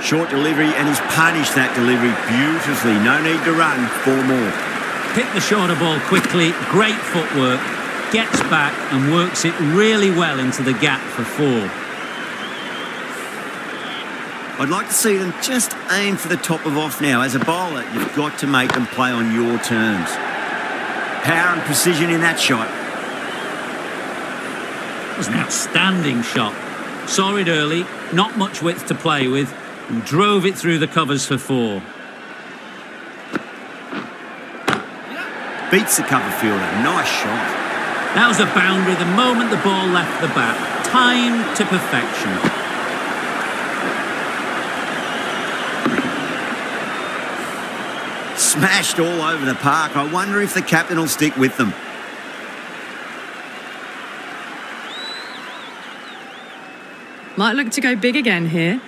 Short delivery, and he's punished that delivery beautifully. No need to run. 4 more. Hit the shorter ball quickly. Great footwork. Gets back and works it really well into the gap for 4. I'd like to see them just aim for the top of off now. As a bowler, you've got to make them play on your terms. Power and precision in that shot. It was an outstanding shot. Saw it early, not much width to play with, and drove it through the covers for 4. Beats the cover fielder. Nice shot. That was a boundary the moment the ball left the bat. Timed to perfection. smashed all over the park. I wonder if the captain will stick with them. Might look to go big again here.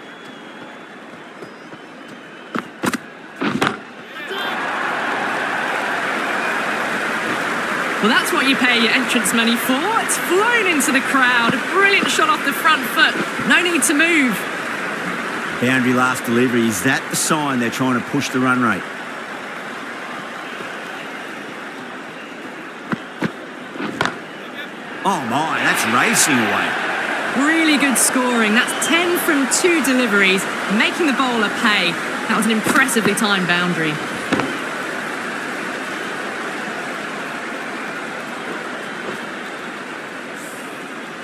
Well, that's what you pay your entrance money for. It's flown into the crowd. A brilliant shot off the front foot. No need to move. Boundary last delivery. Is that the sign they're trying to push the run rate? Oh my, that's racing away. Really good scoring. That's 10 from 2 deliveries, making the bowler pay. That was an impressively timed boundary.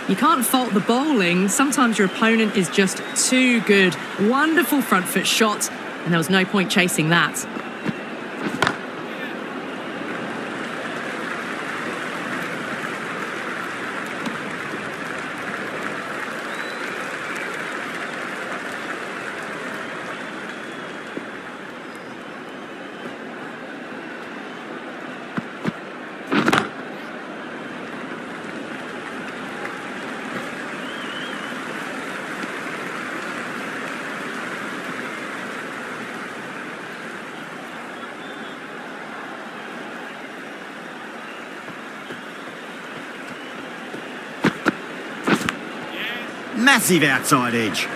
You can't fault the bowling. Sometimes your opponent is just too good. Wonderful front foot shot, and there was no point chasing that. Massive outside edge.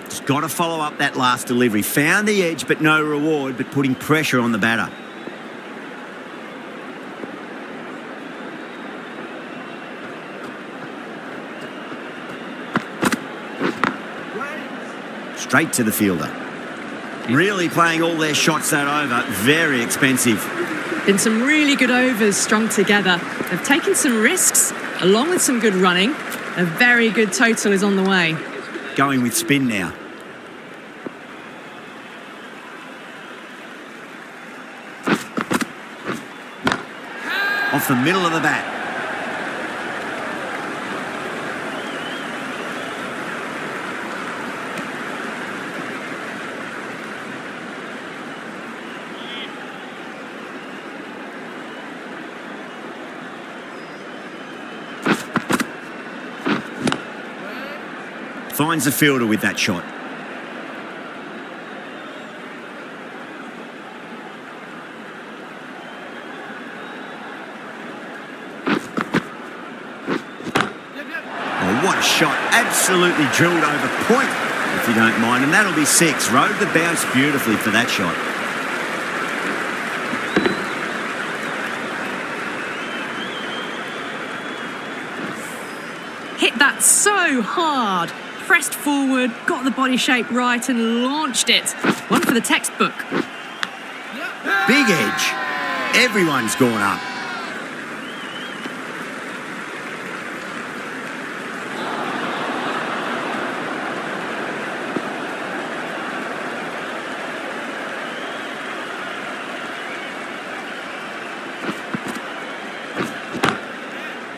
Just got to follow up that last delivery. Found the edge, but no reward, but putting pressure on the batter. Straight to the fielder. Really playing all their shots that over. Very expensive. Been some really good overs strung together. They've taken some risks, along with some good running. A very good total is on the way. Going with spin now. Off the middle of the bat. Finds the fielder with that shot. Oh, what a shot. Absolutely drilled over point, if you don't mind. And that'll be 6. Rode the bounce beautifully for that shot. Hit that so hard. Pressed forward, got the body shape right and launched it. One for the textbook. Big edge. Everyone's gone up.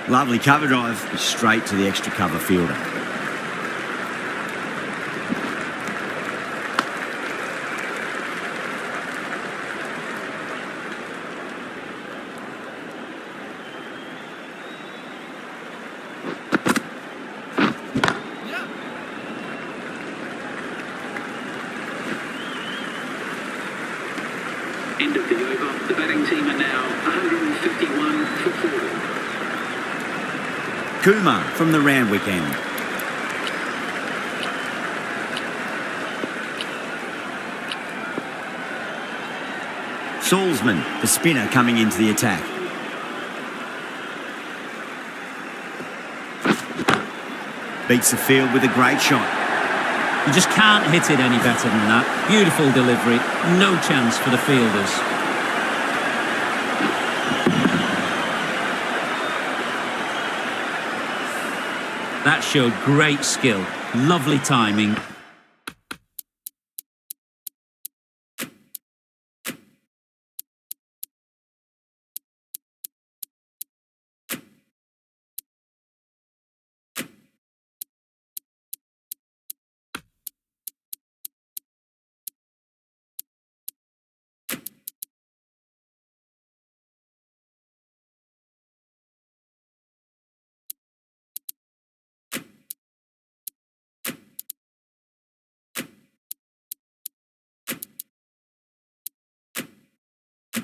Lovely cover drive, straight to the extra cover fielder. End of the over. The batting team are now 151 for 40. Kumar from the Randwick end. Salzman, the spinner, coming into the attack. Beats the field with a great shot. You just can't hit it any better than that. Beautiful delivery, no chance for the fielders. That showed great skill, lovely timing.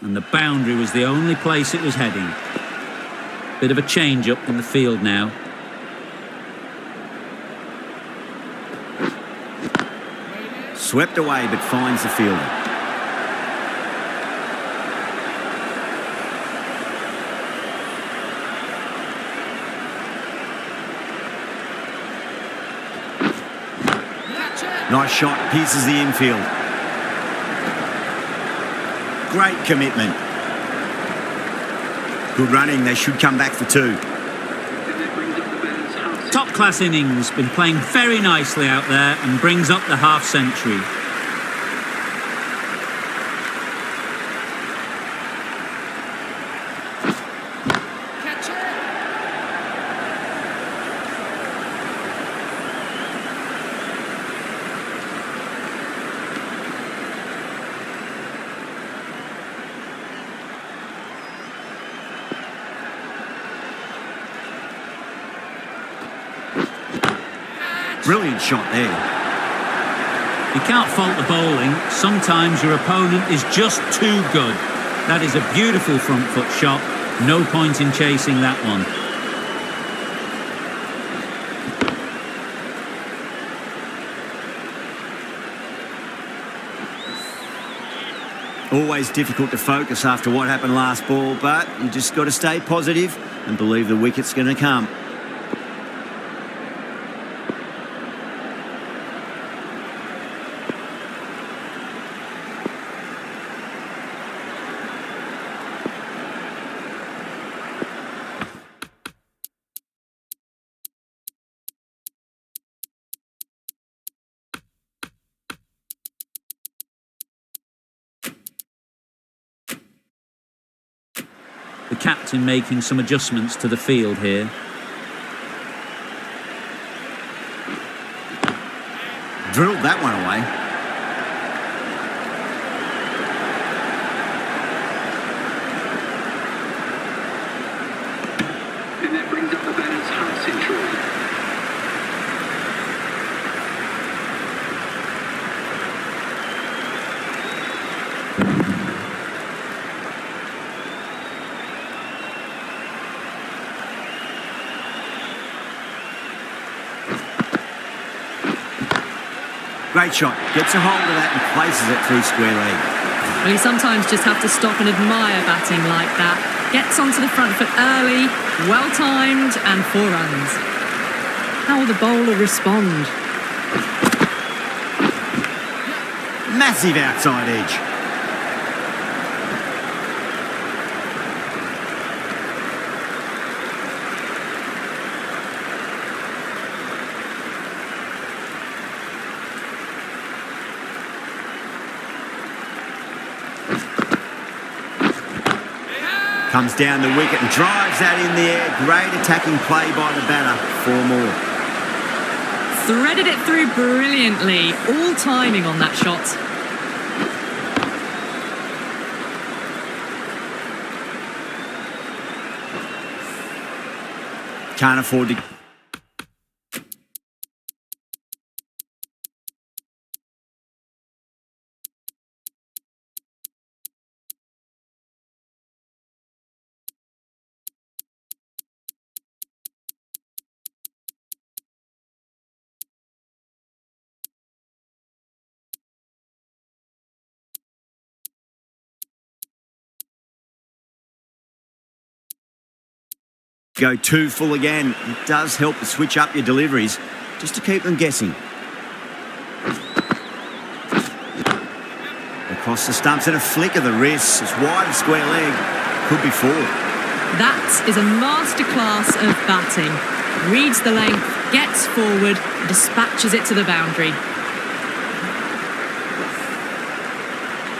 and the boundary was the only place it was heading. Bit of a change up in the field now. Swept away but finds the fielder. Nice shot, pierces the infield. Great commitment. Good running, they should come back for two. Top class innings, been playing very nicely out there and brings up the half century. Brilliant shot there. You can't fault the bowling. Sometimes your opponent is just too good. That is a beautiful front foot shot. No point in chasing that one. Always difficult to focus after what happened last ball, but you just got to stay positive and believe the wicket's going to come. The captain making some adjustments to the field here. Drilled that one away. And that brings up the batter's half century. Great shot. Gets a hold of that and places it through square leg. Well, you sometimes just have to stop and admire batting like that. Gets onto the front foot early, well-timed, and 4 runs. How will the bowler respond? Massive outside edge. Comes down the wicket and drives that in the air. Great attacking play by the batter. 4 more. Threaded it through brilliantly. All timing on that shot. Can't afford to... Go too full again. It does help to switch up your deliveries just to keep them guessing. Across the stumps and a flick of the wrist. It's wide of square leg. Could be 4. That is a masterclass of batting. Reads the length, gets forward, dispatches it to the boundary.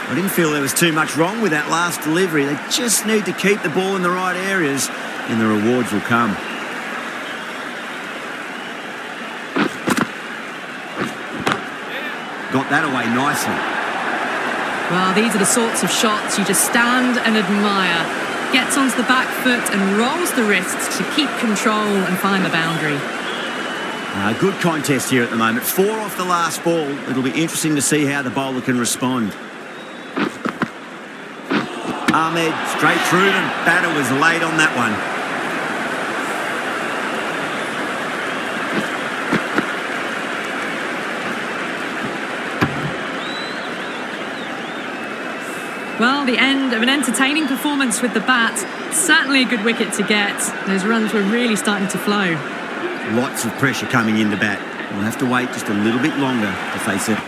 I didn't feel there was too much wrong with that last delivery. They just need to keep the ball in the right areas and the rewards will come. Got that away nicely. Well, these are the sorts of shots you just stand and admire. Gets onto the back foot and rolls the wrists to keep control and find the boundary. Good contest here at the moment. 4 off the last ball. It'll be interesting to see how the bowler can respond. Ahmed straight through them. Batter was late on that one. Well, the end of an entertaining performance with the bat. Certainly a good wicket to get. Those runs were really starting to flow. Lots of pressure coming in the bat. We'll have to wait just a little bit longer to face it.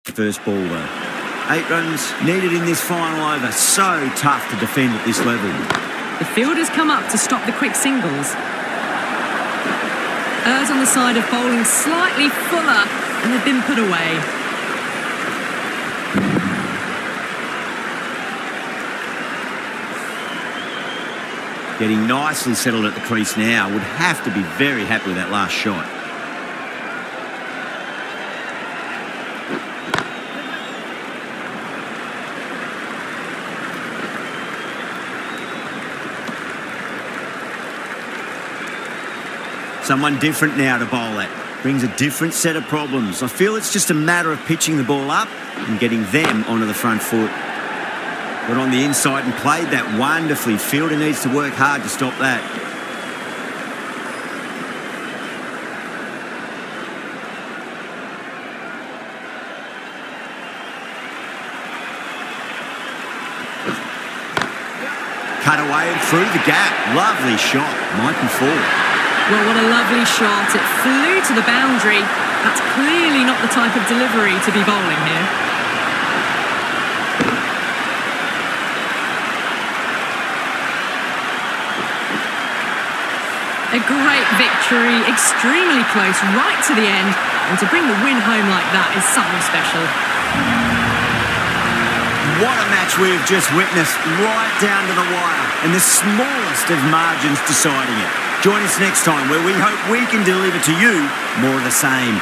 First ball though. 8 runs needed in this final over. So tough to defend at this level. The fielders come up to stop the quick singles. Errs on the side of bowling slightly fuller, and they've been put away. Getting nicely settled at the crease now. Would have to be very happy with that last shot. Someone different now to bowl at. Brings a different set of problems. I feel it's just a matter of pitching the ball up and getting them onto the front foot. Got on the inside and played that wonderfully. Fielder needs to work hard to stop that. Cut away and through the gap. Lovely shot. Might be four. Well, what a lovely shot. It flew to the boundary. That's clearly not the type of delivery to be bowling here. A great victory, extremely close, right to the end. And to bring the win home like that is something special. What a match we've just witnessed, right down to the wire. And the smallest of margins deciding it. Join us next time where we hope we can deliver to you more of the same.